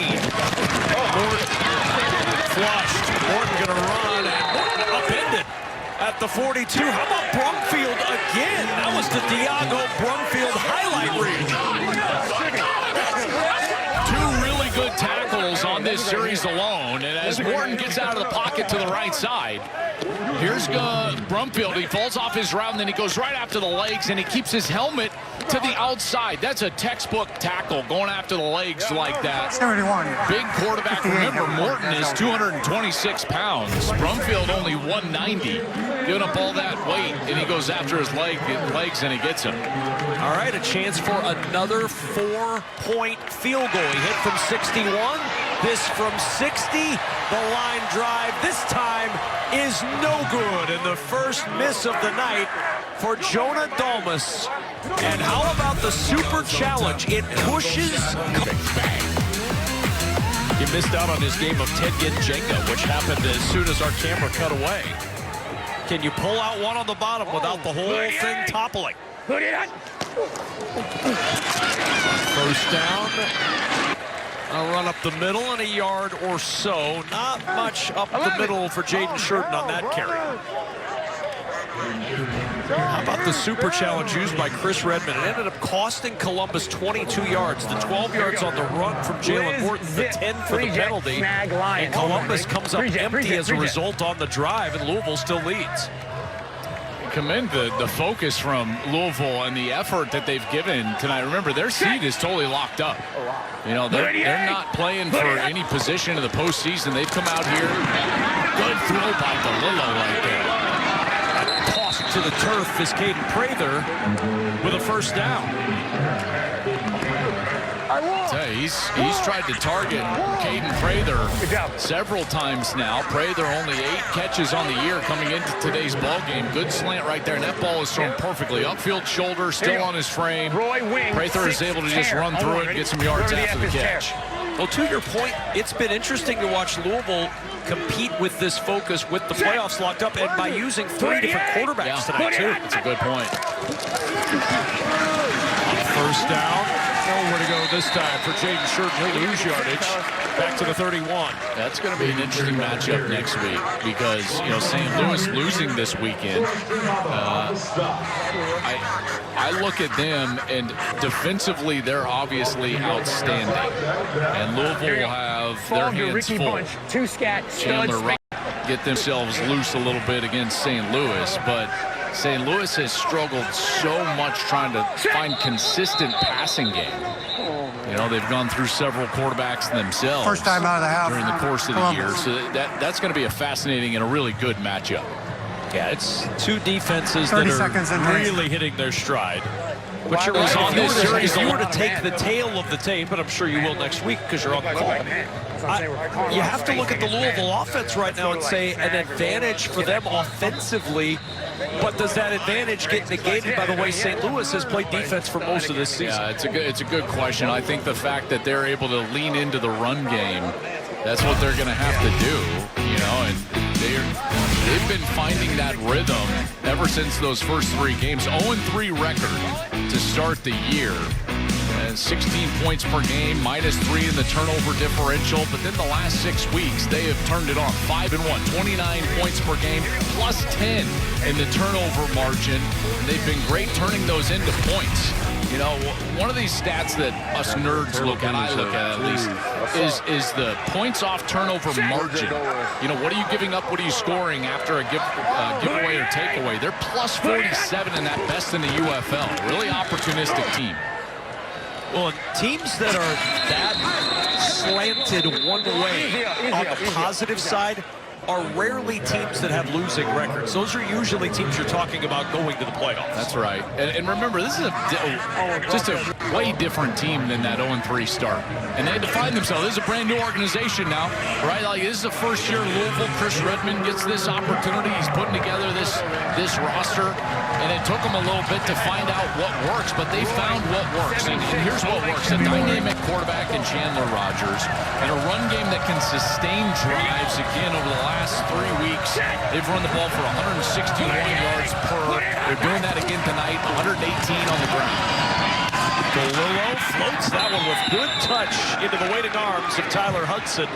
Morton flushed. Morton going to run, and Morton upended at the 42. How about Brumfield again? That was the Diago Brumfield highlight reel. 2 really good tackles on this series alone, and as Morton gets out of the pocket to the right side, here's Brumfield. He falls off his route, and then he goes right after the legs, and he keeps his helmet to the outside. That's a textbook tackle, going after the legs like that. 71. Big quarterback. Remember, Morton is 226 pounds. Brumfield only 190. Giving up all that weight, and he goes after his legs, and he gets him. All right, a chance for another 4-point field goal. He hit from 61. This from 60. The line drive this time is no good. And the first miss of the night for Jonah Dalmas. And how about the super challenge? It pushes. He missed out on his game of Ted Jenga, which happened as soon as our camera cut away. Can you pull out one on the bottom without the whole thing toppling? First down. A run up the middle and a yard or so. Not much up the middle for Jaden Shurden on that carry. How about the super challenge used by Chris Redmond? It ended up costing Columbus 22 yards. The 12 yards on the run from Jalen Morton, the 10 for the penalty. And Columbus comes up empty as a result on the drive, and Louisville still leads. Commend the focus from Louisville and the effort that they've given tonight. Remember, their seed is totally locked up. You know, they're not playing for any position in the postseason. They've come out here. Good throw by DeLillo right there. Tossed to the turf is Caden Prather with a first down. He's tried to target Caden Prather several times now. Prather only 8 catches on the year coming into today's ball game. Good slant right there, and that ball is thrown perfectly. Upfield shoulder, still on his frame. Prather is able to just run through it and get some yards after the catch. Well, to your point, it's been interesting to watch Louisville compete with this focus with the playoffs locked up and by using 3 different quarterbacks tonight, too. That's a good point. First down. Nowhere to go this time for Jaden Shurden. He'll lose yardage. Back to the 31. That's going to be an interesting matchup next week because, you know, St. Louis losing this weekend. I look at them, and defensively, they're obviously outstanding. And Louisville will have their hands full. Chandler Rock get themselves loose a little bit against St. Louis, but St. Louis has struggled so much trying to find consistent passing game. You know, they've gone through several quarterbacks themselves. First time out of the half during the course of the year. So that's going to be a fascinating and a really good matchup. Yeah, it's 2 defenses that are really hitting their stride. But you're right, on this series, if you were to take the tail of the tape, and I'm sure you will next week because you're on the call, you have to look at the Louisville offense right now and say an advantage for them offensively, but does that advantage get negated by the way St. Louis has played defense for most of this season? Yeah, it's a good question. I think the fact that they're able to lean into the run game, that's what they're going to have to do, you know, and they've been finding that rhythm ever since those first 3 games. 0-3 record to start the year. And 16 points per game, -3 in the turnover differential. But then the last 6 weeks, they have turned it on. 5-1, 29 points per game, +10 in the turnover margin. And they've been great turning those into points. You know, one of these stats that us nerds look at, I look at least, is the points off turnover margin. You know, what are you giving up? What are you scoring after a giveaway or takeaway? They're +47 in that, best in the UFL. Really opportunistic team. Well, teams that are that slanted one way on the positive side are rarely teams that have losing records. Those are usually teams you're talking about going to the playoffs. That's right. And remember, this is just a way different team than that 0-3 start. And they had to find themselves. This is a brand new organization now, right? Like, this is the first year Louisville. Chris Redmond gets this opportunity. He's putting together this roster, and it took them a little bit to find out what works, but they found what works. And here's what works: a dynamic quarterback in Chandler Rogers, and a run game that can sustain drives. Again, over the last 3 weeks, they've run the ball for 161 yards per. They're doing that again tonight, 118 on the ground. DeLillo floats that one with good touch into the waiting arms of Tyler Hudson,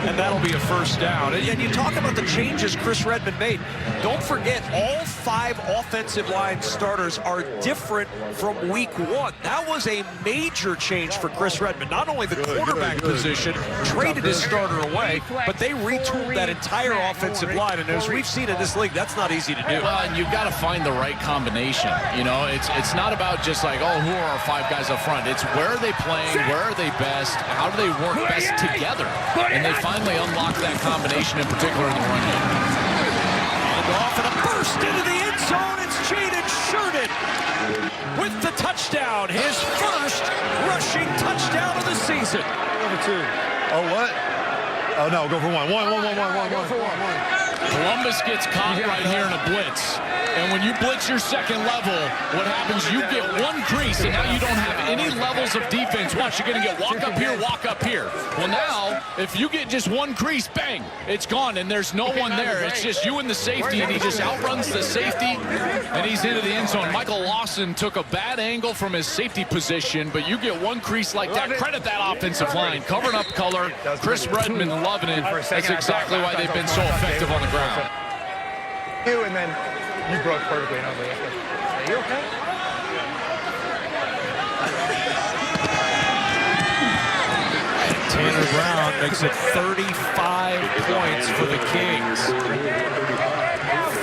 and that'll be a first down. And you talk about the changes Chris Redmond made. Don't forget, all 5 offensive line starters are different from week 1. That was a major change for Chris Redmond. Not only the quarterback position, traded his starter away, but they retooled that entire offensive line. And as we've seen in this league, that's not easy to do. Well, and you've got to find the right combination. You know, it's not about just like, oh, who are our 5 guys up front? It's where are they playing, where are they best, how do they work best together? And they finally unlocked that combination, in particular in the run game. And off and a burst into the end zone. It's Jaden Sheridan with the touchdown, his first rushing touchdown of the season. Number 2. Oh, what? Oh, no, go for one. One. Columbus gets caught right here in a blitz. And when you blitz your second level, what happens, you get 1 crease, and now you don't have any levels of defense. Watch, you're going to get walk up here. Well, now, if you get just 1 crease, bang, it's gone, and there's no one there. It's just you and the safety, and he just outruns the safety, and he's into the end zone. Michael Lawson took a bad angle from his safety position, but you get 1 crease like that. Credit that offensive line. Covering up color. Chris Redmond loving it. That's exactly why they've been so effective on the ground. And then you broke perfectly, and I was like, are you okay? Tanner Brown makes it 35 points for the Kings.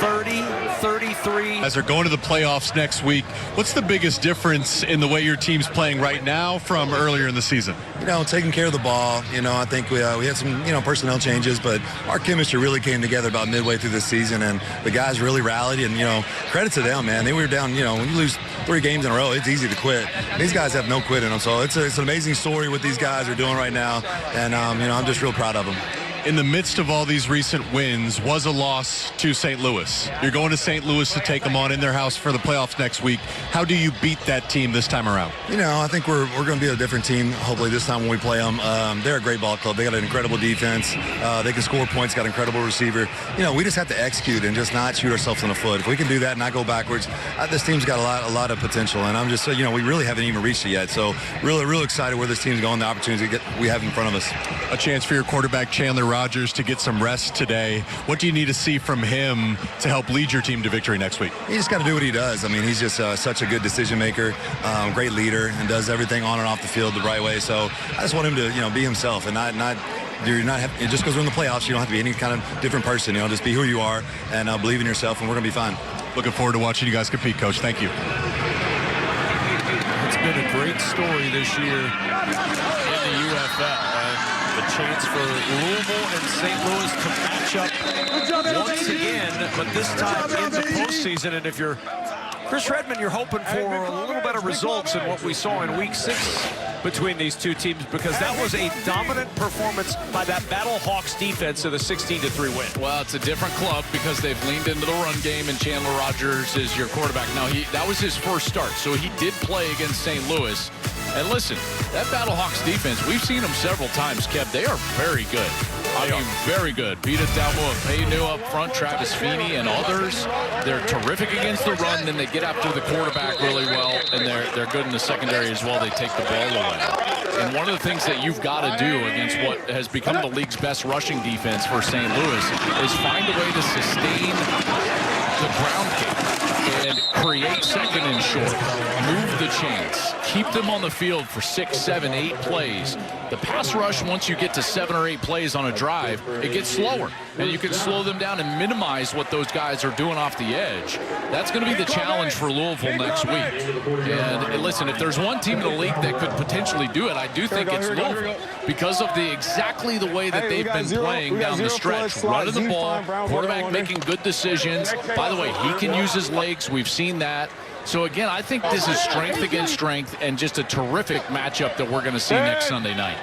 30-33. As they're going to the playoffs next week, what's the biggest difference in the way your team's playing right now from earlier in the season? You know, taking care of the ball. You know, I think we had some, personnel changes, but our chemistry really came together about midway through the season, and the guys really rallied, and, credit to them, man. They were down, when you lose 3 games in a row, it's easy to quit. These guys have no quit in them, so it's an amazing story what these guys are doing right now, and, I'm just real proud of them. In the midst of all these recent wins was a loss to St. Louis. You're going to St. Louis to take them on in their house for the playoffs next week. How do you beat that team this time around? I think we're going to be a different team, hopefully, this time when we play them. They're a great ball club. They got an incredible defense. They can score points, got an incredible receiver. We just have to execute and just not shoot ourselves in the foot. If we can do that and not go backwards, this team's got a lot of potential. And I'm just, we really haven't even reached it yet. So real excited where this team's going, the opportunities we have in front of us. A chance for your quarterback, Chandler Rogers, to get some rest today. What do you need to see from him to help lead your team to victory next week? He just got to do what he does. I mean, he's just such a good decision maker, great leader, and does everything on and off the field the right way. So I just want him to, be himself and not just because we're in the playoffs, you don't have to be any kind of different person. Just be who you are and believe in yourself, and we're going to be fine. Looking forward to watching you guys compete, Coach. Thank you. It's been a great story this year in the UFL. The chance for Louisville and St. Louis to match up once again, but this time in the postseason. And if you're Chris Redmond, you're hoping for a little better results than what we saw in Week 6 between these two teams, because that was a dominant performance by that Battle Hawks defense in the 16-3 win. Well, it's a different club because they've leaned into the run game, and Chandler Rogers is your quarterback. Now, that was his first start, so he did play against St. Louis. And listen, that Battle Hawks defense, we've seen them several times, Kev. They are very good. I mean, very good. Beat it down with Paynew up front, Travis Feeney, and others. They're terrific against the run. Then they get after the quarterback really well, and they're good in the secondary as well. They take the ball away. And one of the things that you've got to do against what has become the league's best rushing defense for St. Louis is find a way to sustain the ground game. and create second and short. Move the chains. Keep them on the field for 6, 7, 8 plays. The pass rush, once you get to 7 or 8 plays on a drive, it gets slower. And you can slow them down and minimize what those guys are doing off the edge. That's going to be the challenge for Louisville next week. And listen, if there's one team in the league that could potentially do it, I do think it's Louisville. Because of exactly the way that they've been playing down the stretch. Running the ball, quarterback making good decisions. By the way, he can use his legs. We've seen that. So, again, I think this is strength against strength and just a terrific matchup that we're going to see next Sunday night.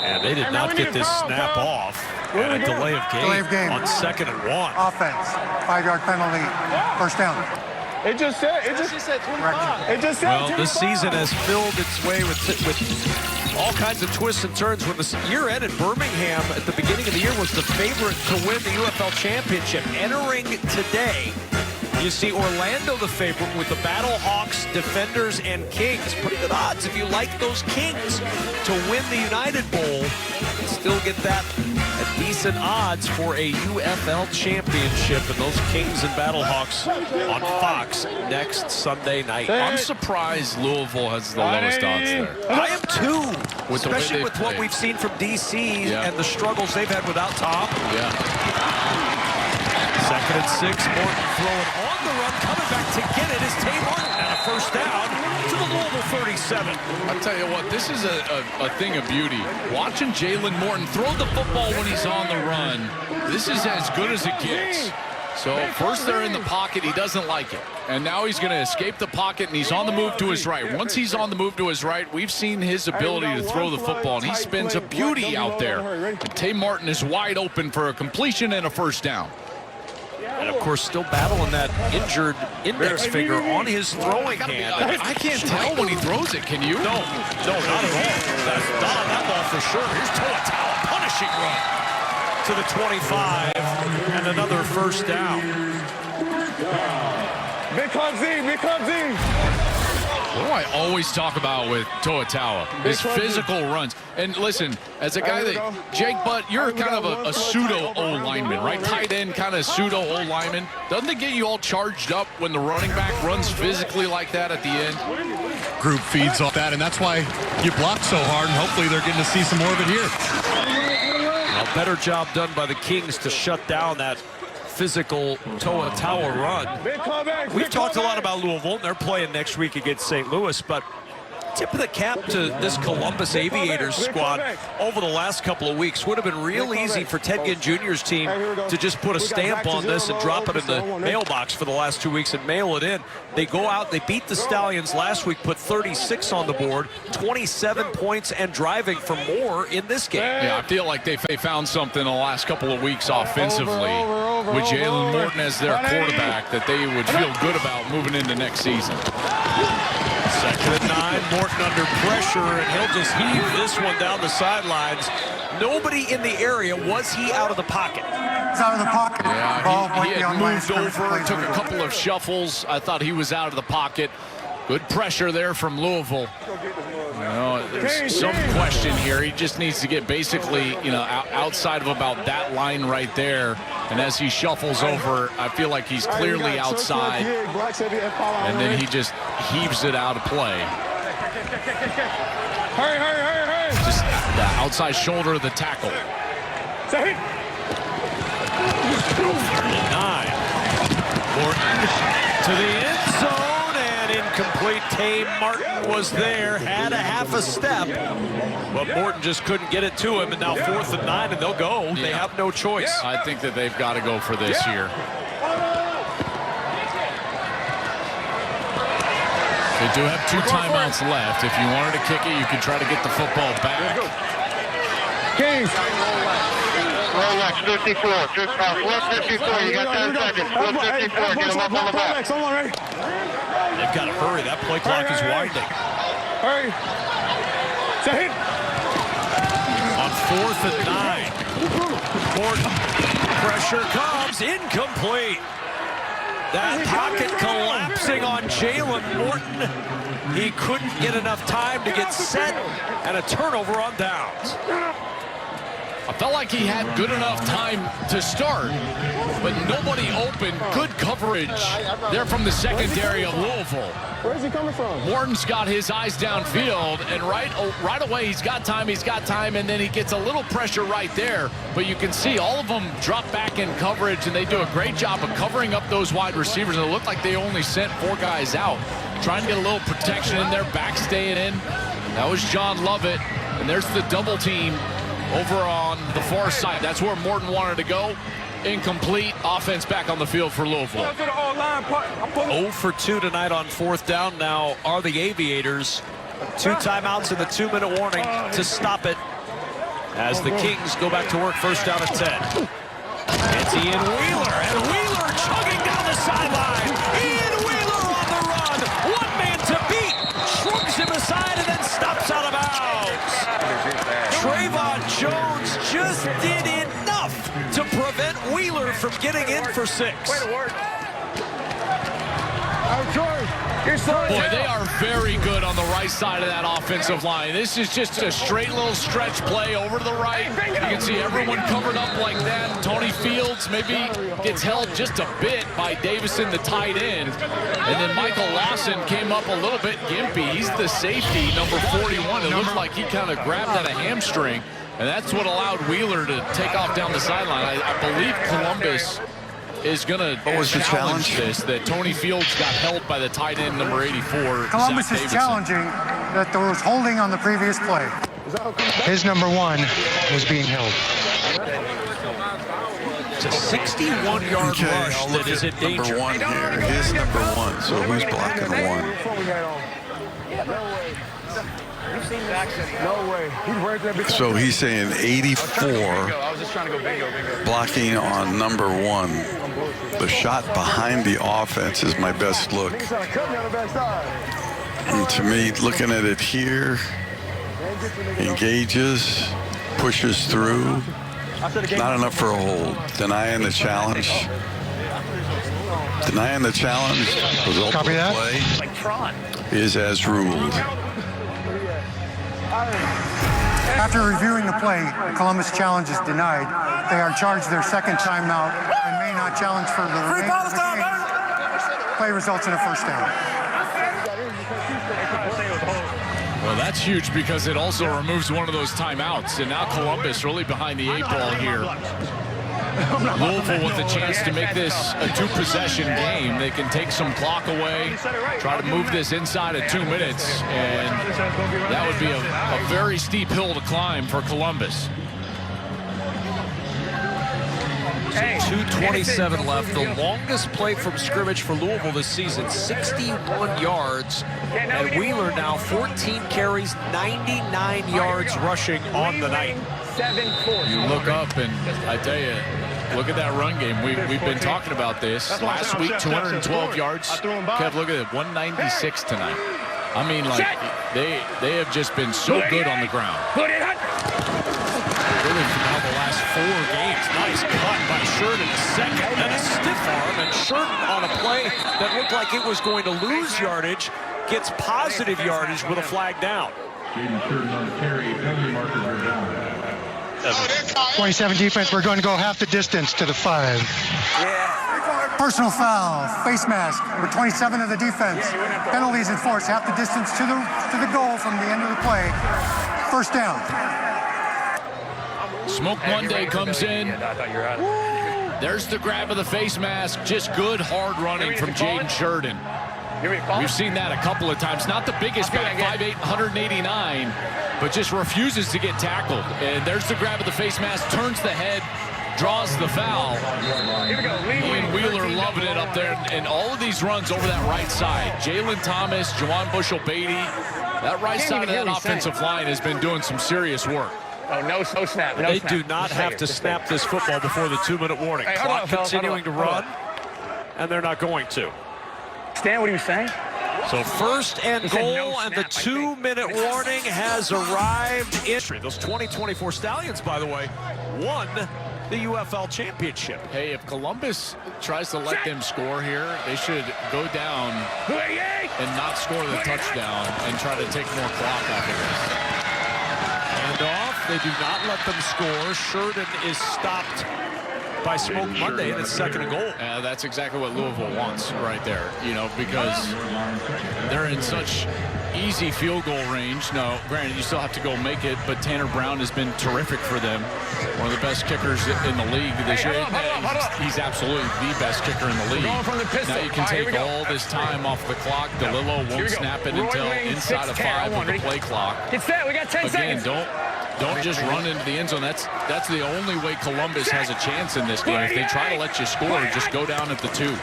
And they did not get this snap off. And a delay of game on 2nd and 1. Offense, 5-yard penalty, first down. It just said 25. It just said well, this season has filled its way with all kinds of twists and turns. When the year ended, Birmingham at the beginning of the year was the favorite to win the UFL championship. Entering today, you see Orlando the favorite with the Battle Hawks, Defenders, and Kings. Pretty good odds if you like those Kings to win the United Bowl. Still get that at decent odds for a UFL championship, and those Kings and Battle Hawks on Fox next Sunday night. I'm surprised Louisville has the lowest odds there. I am too, especially with what we've seen from DC and the struggles they've had without Tom. Yeah. 2nd and 6, Morton throwing on the run, coming back to get it is Tay Martin, and a first down to the Louisville 37. I'll tell you what, this is a thing of beauty. Watching Jalen Morton throw the football when he's on the run, this is as good as it gets. So first they're in the pocket, he doesn't like it. And now he's going to escape the pocket, and he's on the move to his right. Once he's on the move to his right, we've seen his ability to throw the football, and he spins a beauty out there. And Tay Martin is wide open for a completion and a first down. And, of course, still battling that injured index finger on his throwing hand. I can't tell when he throws it, can you? No, not at all. That's not on that ball for sure. Here's Toa, punishing run to the 25, and another first down. Big Club Z, Big Club Z. What do I always talk about with Toa? His physical runs. And listen, as a guy that, Jake Butt, you're kind of a pseudo O-lineman, right? Tight end, kind of pseudo O-lineman. Doesn't it get you all charged up when the running back runs physically like that at the end? Group feeds off that, and that's why you block so hard, and hopefully they're getting to see some more of it here. A better job done by the Kings to shut down that physical Toa run. We've talked a lot about Louisville. They're playing next week against St. Louis, but tip of the cap to this Columbus Aviators squad over the last couple of weeks. Would have been real easy for Ted Ginn Jr.'s team to just put a stamp on this and drop it in the mailbox for the last 2 weeks and mail it in. They go out, they beat the Stallions last week, put 36 on the board, 27 points and driving for more in this game. Yeah, I feel like they found something in the last couple of weeks offensively with Jalen Morton as their quarterback that they would feel good about moving into next season. 2nd and 9, Morton under pressure, and he'll just heave this one down the sidelines. Nobody in the area. Was he out of the pocket? He's out of the pocket. Yeah, he had moved over, took a couple of shuffles. I thought he was out of the pocket. Good pressure there from Louisville. There's some question here. He just needs to get basically, outside of about that line right there. And as he shuffles over, I feel like he's clearly outside. And then he just heaves it out of play. Hurry. Just the outside shoulder of the tackle. 9. Morton to the end zone, and incomplete. Tay Martin was there, had a half a step, but Morton just couldn't get it to him, and now 4th and 9, and they'll go. Yeah. They have no choice. I think that they've got to go for this here. They do have 2 timeouts left. If you wanted to kick it, you could try to get the football back. Kings. Rolex 54. Just left 54. You got 10 seconds. Left 54. Get him up on the back. They've got to hurry. That play clock is winding. Hurry. Say it. On 4th and 9. Morton. Pressure comes. Incomplete. That pocket collapsing on Jalen Morton. He couldn't get enough time to get set, and a turnover on downs. I Felt like he had good enough time to start, but nobody open. Good coverage there from the secondary of Louisville. Where's he coming from? Morton's got his eyes downfield, and right away he's got time, and then he gets a little pressure right there. But you can see all of them drop back in coverage, and they do a great job of covering up those wide receivers. And it looked like they only sent 4 guys out, trying to get a little protection in there, back staying in. That was John Lovett, and there's the double team over on the far side. That's where Morton wanted to go. Incomplete. Offense back on the field for Louisville. 0 for 2 tonight on 4th down. Now are the Aviators. 2 timeouts and the 2-minute warning to stop it as the Kings go back to work. 1st down at 10. It's Ian Wheeler, and Wheeler chugging down the sideline. Ian Wheeler on the run. 1 man to beat. Shrugs him aside and then stops out of bounds. Trayvon Jones just did enough to prevent Wheeler from getting in for 6. Way to work. Boy, they are very good on the right side of that offensive line. This is just a straight little stretch play over to the right. You can see everyone covered up like that. Tony Fields maybe gets held just a bit by Davison, the tight end. And then Michael Lawson came up a little bit gimpy. He's the safety, number 41. It looked like he kind of grabbed at a hamstring. And that's what allowed Wheeler to take off down the sideline. I believe Columbus is going to challenge this, that Tony Fields got held by the tight end, number 84. Columbus is challenging that there was holding on the previous play. His number 1 was being held. It's a 61-yard rush that is in danger. Number 1 here. His number 1. So who's blocking 1? No way. So he's saying 84 blocking on number 1. The shot behind the offense is my best look. And to me, looking at it here, engages, pushes through. Not enough for a hold. Denying the challenge. Denying the challenge. Result of the play is as ruled. After reviewing the play, the Columbus challenge is denied. They are charged their 2nd timeout and may not challenge for the remainder of the game. Play results in a 1st down. Well, that's huge because it also removes one of those timeouts. And now Columbus really behind the 8 ball here. Louisville with the chance to make this a 2-possession game. They can take some clock away, try to move this inside of 2 minutes, and that would be a very steep hill to climb for Columbus. 2:27 left. The longest play from scrimmage for Louisville this season, 61 yards. And Wheeler now 14 carries, 99 yards rushing on the night. You look up and I tell you, look at that run game. We've been talking about this. Last week, 212 yards. Kev, look at it, 196 tonight. I mean, like, they have just been so good on the ground. Really for now the last 4 games. Nice cut by Sheridan in the 2nd. Then a stiff arm, and Sheridan on a play that looked like it was going to lose yardage gets positive yardage with a flag down. 27 defense, we're going to go half the distance to the 5. Personal foul, face mask, number 27 of the defense. Penalties enforced, half the distance to the goal from the end of the play. 1st down. Smoke Monday comes in. There's the grab of the face mask. Just good, hard running from Jaden Sheridan. We've seen that a couple of times. Not the biggest guy, 5'8", 189, but just refuses to get tackled. And there's the grab of the face mask, turns the head, draws the foul. Ian Wheeler loving it up there. And all of these runs over that right side. Jalen Thomas, Juwan Bushell-Beatty. That right side of that offensive line has been doing some serious work. Oh, no snap. They do not have to snap this football before the 2-minute warning. Clock continuing to run, and they're not going to. Stan, what are you saying? So 1st and goal, and the 2-minute warning has arrived. Those 2024 Stallions, by the way, won the UFL championship. Hey, if Columbus tries to let them score here, they should go down and not score the touchdown and try to take more clock off of this. And off. They do not let them score. Sheridan is stopped by Smoke Monday, and it's 2nd and goal. That's exactly what Louisville wants right there, you know, because they're in such easy field goal range. No, granted, you still have to go make it, but Tanner Brown has been terrific for them. One of the best kickers in the league this year. He's absolutely the best kicker in the league. Now you can take all this time off the clock. DeLillo won't snap it until inside of 5 with the play clock. Get set. We got 10 seconds. Don't just run into the end zone. That's the only way Columbus has a chance in this game. If they try to let you score, just go down at the 2.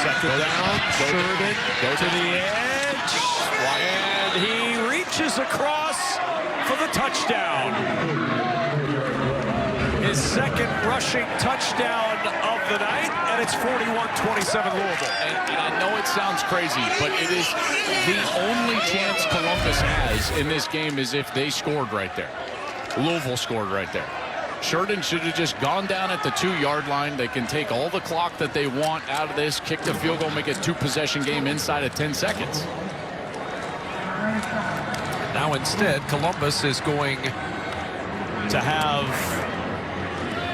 Second down. Sheridan go to the edge. And he reaches across for the touchdown. His 2nd rushing touchdown of the night, and it's 41-27 Louisville. And I know it sounds crazy, but it is the only chance Columbus has in this game is if they scored right there. Louisville scored right there. Sheridan should have just gone down at the 2-yard line. They can take all the clock that they want out of this, kick the field goal, make it a 2-possession game inside of 10 seconds. Now instead, Columbus is going to have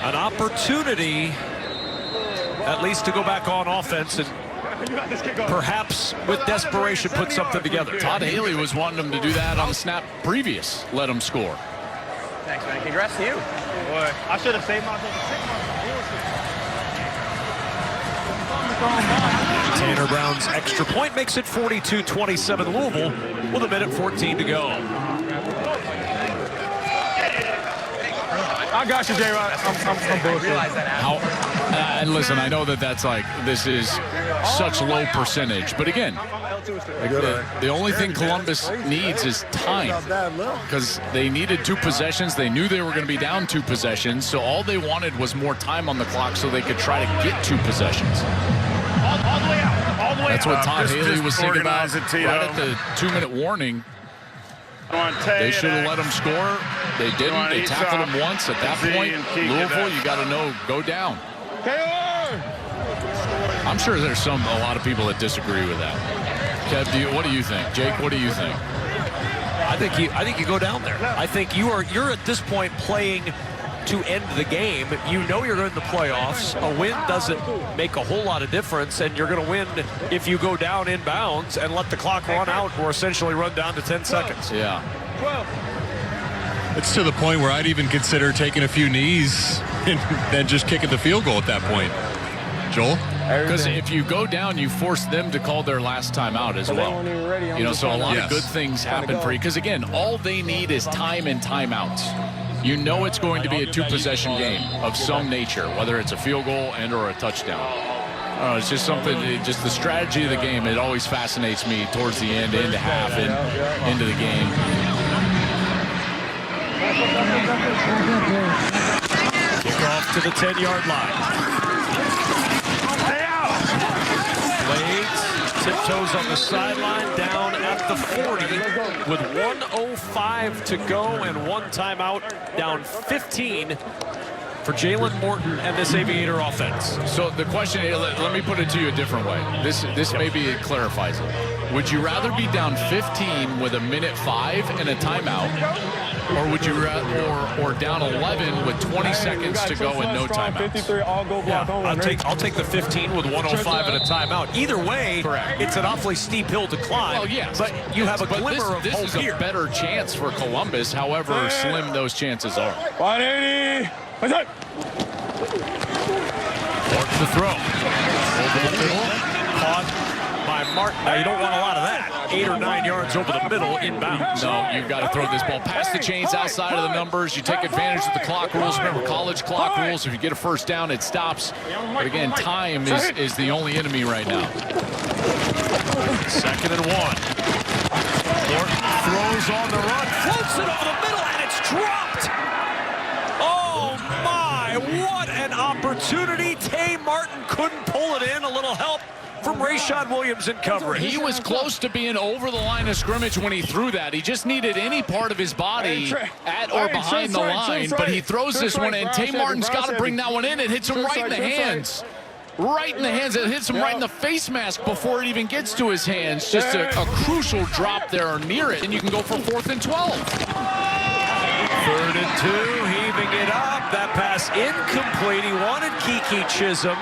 an opportunity at least to go back on offense and perhaps with desperation put something together. Todd Haley was wanting them to do that on the snap previous. Let them score. Thanks, man. Congrats to you. Boy, I should have saved myself a 6 months. Tanner Brown's extra point makes it 42-27 Louisville with 1:14 to go. I got you, J-Rod. I'm bullshit. And listen, I know that's like, this is such low percentage. But again, the only thing Columbus needs is time. Because they needed 2 possessions. They knew they were going to be down 2 possessions. So all they wanted was more time on the clock so they could try to get 2 possessions. All the way out. All the way That's what Todd just Haley was thinking about organize it, Tito. right at the 2-minute warning. They should have let him score. They didn't. They tackled him once. At that point, Louisville, you got to know, go down. I'm sure there's a lot of people that disagree with that. Kev, what do you think? Jake, what do you think? I think you go down there. I think you're at this point playing to end the game. You know you're in the playoffs. A win doesn't make a whole lot of difference, and you're going to win if you go down in bounds and let the clock run out or essentially run down to 10 seconds. Yeah. It's to the point where I'd even consider taking a few knees and then just kicking the field goal at that point. Joel? Because if you go down, you force them to call their last time out as well. You know, so a lot of good things happen for you. Because, again, all they need is time and timeouts. You know it's going to be a 2-possession game of some nature, whether it's a field goal and or a touchdown. It's just something, just the strategy of the game, it always fascinates me towards the end, into half, and into the game. Kickoff to the 10-yard line. Blades tiptoes on the sideline down at the 40 with 1:05 to go and 1 timeout, down 15 for Jalen Morton and this Aviator offense. So the question, let me put it to you a different way. This maybe it clarifies it. Would you rather be down 15 with 1:05 and a timeout, or would you rather, or down 11 with 20 seconds to go and no timeouts? Yeah, I'll take the 15 with 1:05 and a timeout. Either way, correct. It's an awfully steep hill to climb. Well, yes, but you have a glimmer of hope here. This is a better chance for Columbus, however slim those chances are. 180. What's up? Morton to throw. Over the middle. Caught by Martin. Now, you don't want a lot of that. 8 or 9 yards over the middle, inbounds. No, you've got to throw this ball past the chains, outside of the numbers. You take advantage of the clock rules. Remember, college clock rules. If you get a first down, it stops. But again, time is the only enemy right now. 2nd and 1. Morton throws on the run, floats it over the middle, and it's dropped. Oh, my, what an opportunity. Tay Martin couldn't pull it in. A little help from Rayshad Williams in coverage. He was close to being over the line of scrimmage when he threw that. He just needed any part of his body at or behind the line, but he throws this one, and Tay Martin's got to bring that one in. It hits him right in the hands. Right in the hands. It hits him right in the face mask before it even gets to his hands. Just a crucial drop there or near it, and you can go for 4th and 12. 3rd and 2, heaving it up. That pass incomplete. He wanted Kiki Chisholm.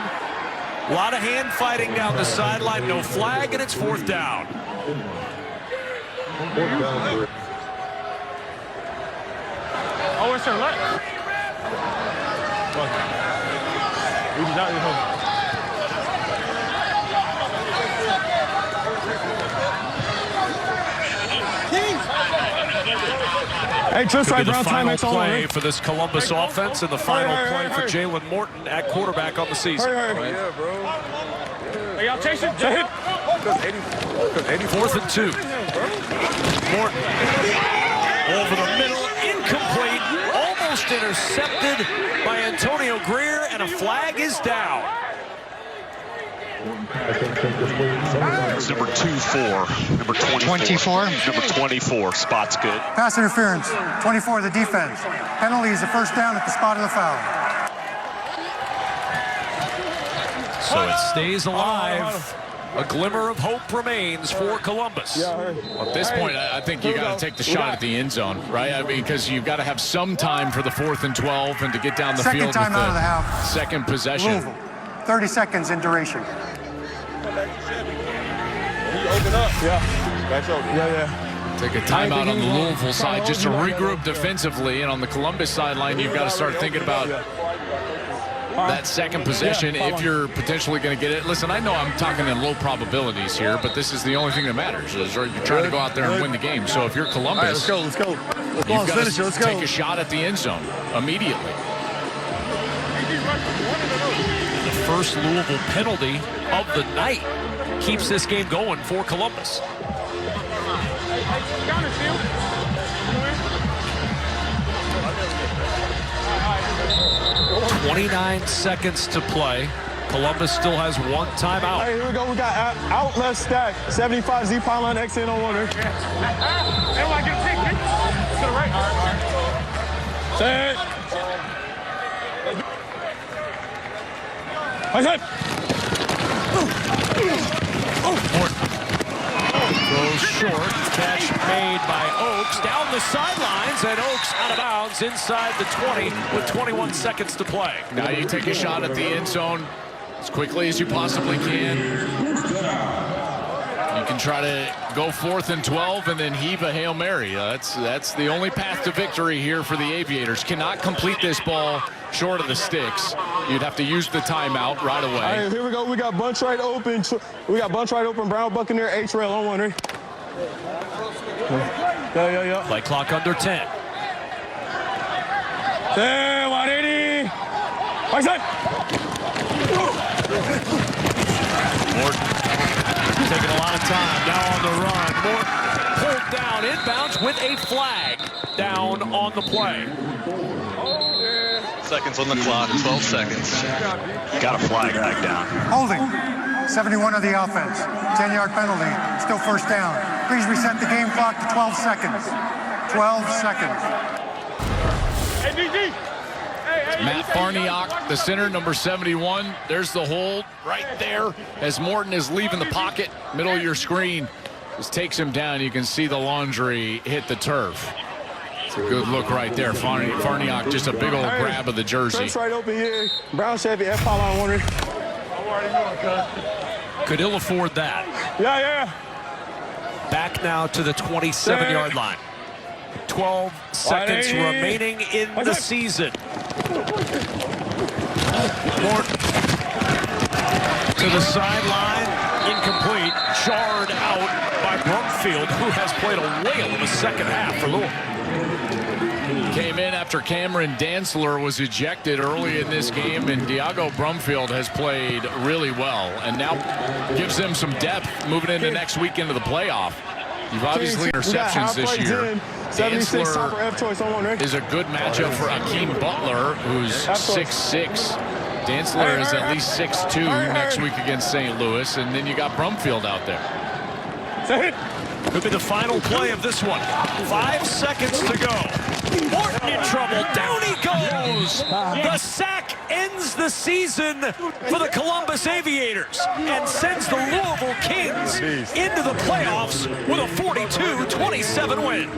A lot of hand fighting down the sideline. No flag, and it's 4th down. Oh, it's her left. We did not even. Hey, just right, Brown, final timex play on for this Columbus offense and the final play for Jalen Morton at quarterback on the season. Yeah, bro. Hey, y'all chasing? 4th and 2. Morton over the middle, incomplete, almost intercepted by Antonio Greer, and a flag is down. It's number 2-4, number 24. Number 24, spot's good. Pass interference, 24, the defense. Penalty is the first down at the spot of the foul. So it stays alive. A glimmer of hope remains for Columbus. At this point, I think you got to take the shot at the end zone, right? I mean, because you've got to have some time for the 4th and 12 and to get down the field with Second time out of the half. Second possession. Louisville, 30 seconds in duration. Open up. Yeah. Yeah. Take a timeout on the Louisville side just to regroup defensively, and on the Columbus sideline, you've got to start thinking about that second possession if you're potentially going to get it. Listen, I know I'm talking in low probabilities here, but this is the only thing that matters. Is you're trying to go out there and win the game. So if you're Columbus, Let's go. you've got to take a shot at the end zone immediately. The first Louisville penalty of the night keeps this game going for Columbus. 29 seconds to play. Columbus still has 1 timeout. Hey, here we go. We got out left stack. 75 Z pylon X in on one. Everybody get a pick. To the right. All right. Set. I said. Throws short. Catch made by Oaks. Down the sidelines, and Oaks out of bounds inside the 20 with 21 seconds to play. Now you take a shot at the end zone as quickly as you possibly can. You can try to go 4th and 12 and then heave a Hail Mary. That's the only path to victory here for the Aviators. Cannot complete this ball short of the sticks. You'd have to use the timeout right away. All right, here we go. We got bunch right open. Brown Buccaneer, H-Rail on one. Yeah. Play clock under 10. 180. Right side. Morton taking a lot of time. Now on the run. Morton pulled down inbounds with a flag down on the play. Seconds on the clock, 12 seconds. Got a flag back down. Holding, 71 of the offense. 10-yard penalty, still first down. Please reset the game clock to 12 seconds. 12 seconds. Hey, DG. Matt Farniok, the center, number 71. There's the hold right there as Morton is leaving the pocket. Middle of your screen. Just takes him down. You can see the laundry hit the turf. It's a good look right there. Farniok, just a big old grab of the jersey. That's right open here. Brown Chevy, F-Pylon one. Could ill afford that. Yeah. Back now to the 27-yard line. 12 seconds remaining in the season. Morton to the sideline, incomplete, jarred out by Brumfield, who has played a whale in the second half for Louisville. Came in after Cameron Dantzler was ejected early in this game, and Diago Brumfield has played really well and now gives them some depth moving into next week into the playoff. You've obviously interceptions this year. Dantzler is a good matchup for Akeem Butler, who's 6'6". Dantzler is at least 6'2" next week against St. Louis, and then you got Brumfield out there. Could be the final play of this one. 5 seconds to go. Morton in trouble. Down he goes. The sack ends the season for the Columbus Aviators and sends the Louisville Kings into the playoffs with a 42-27 win.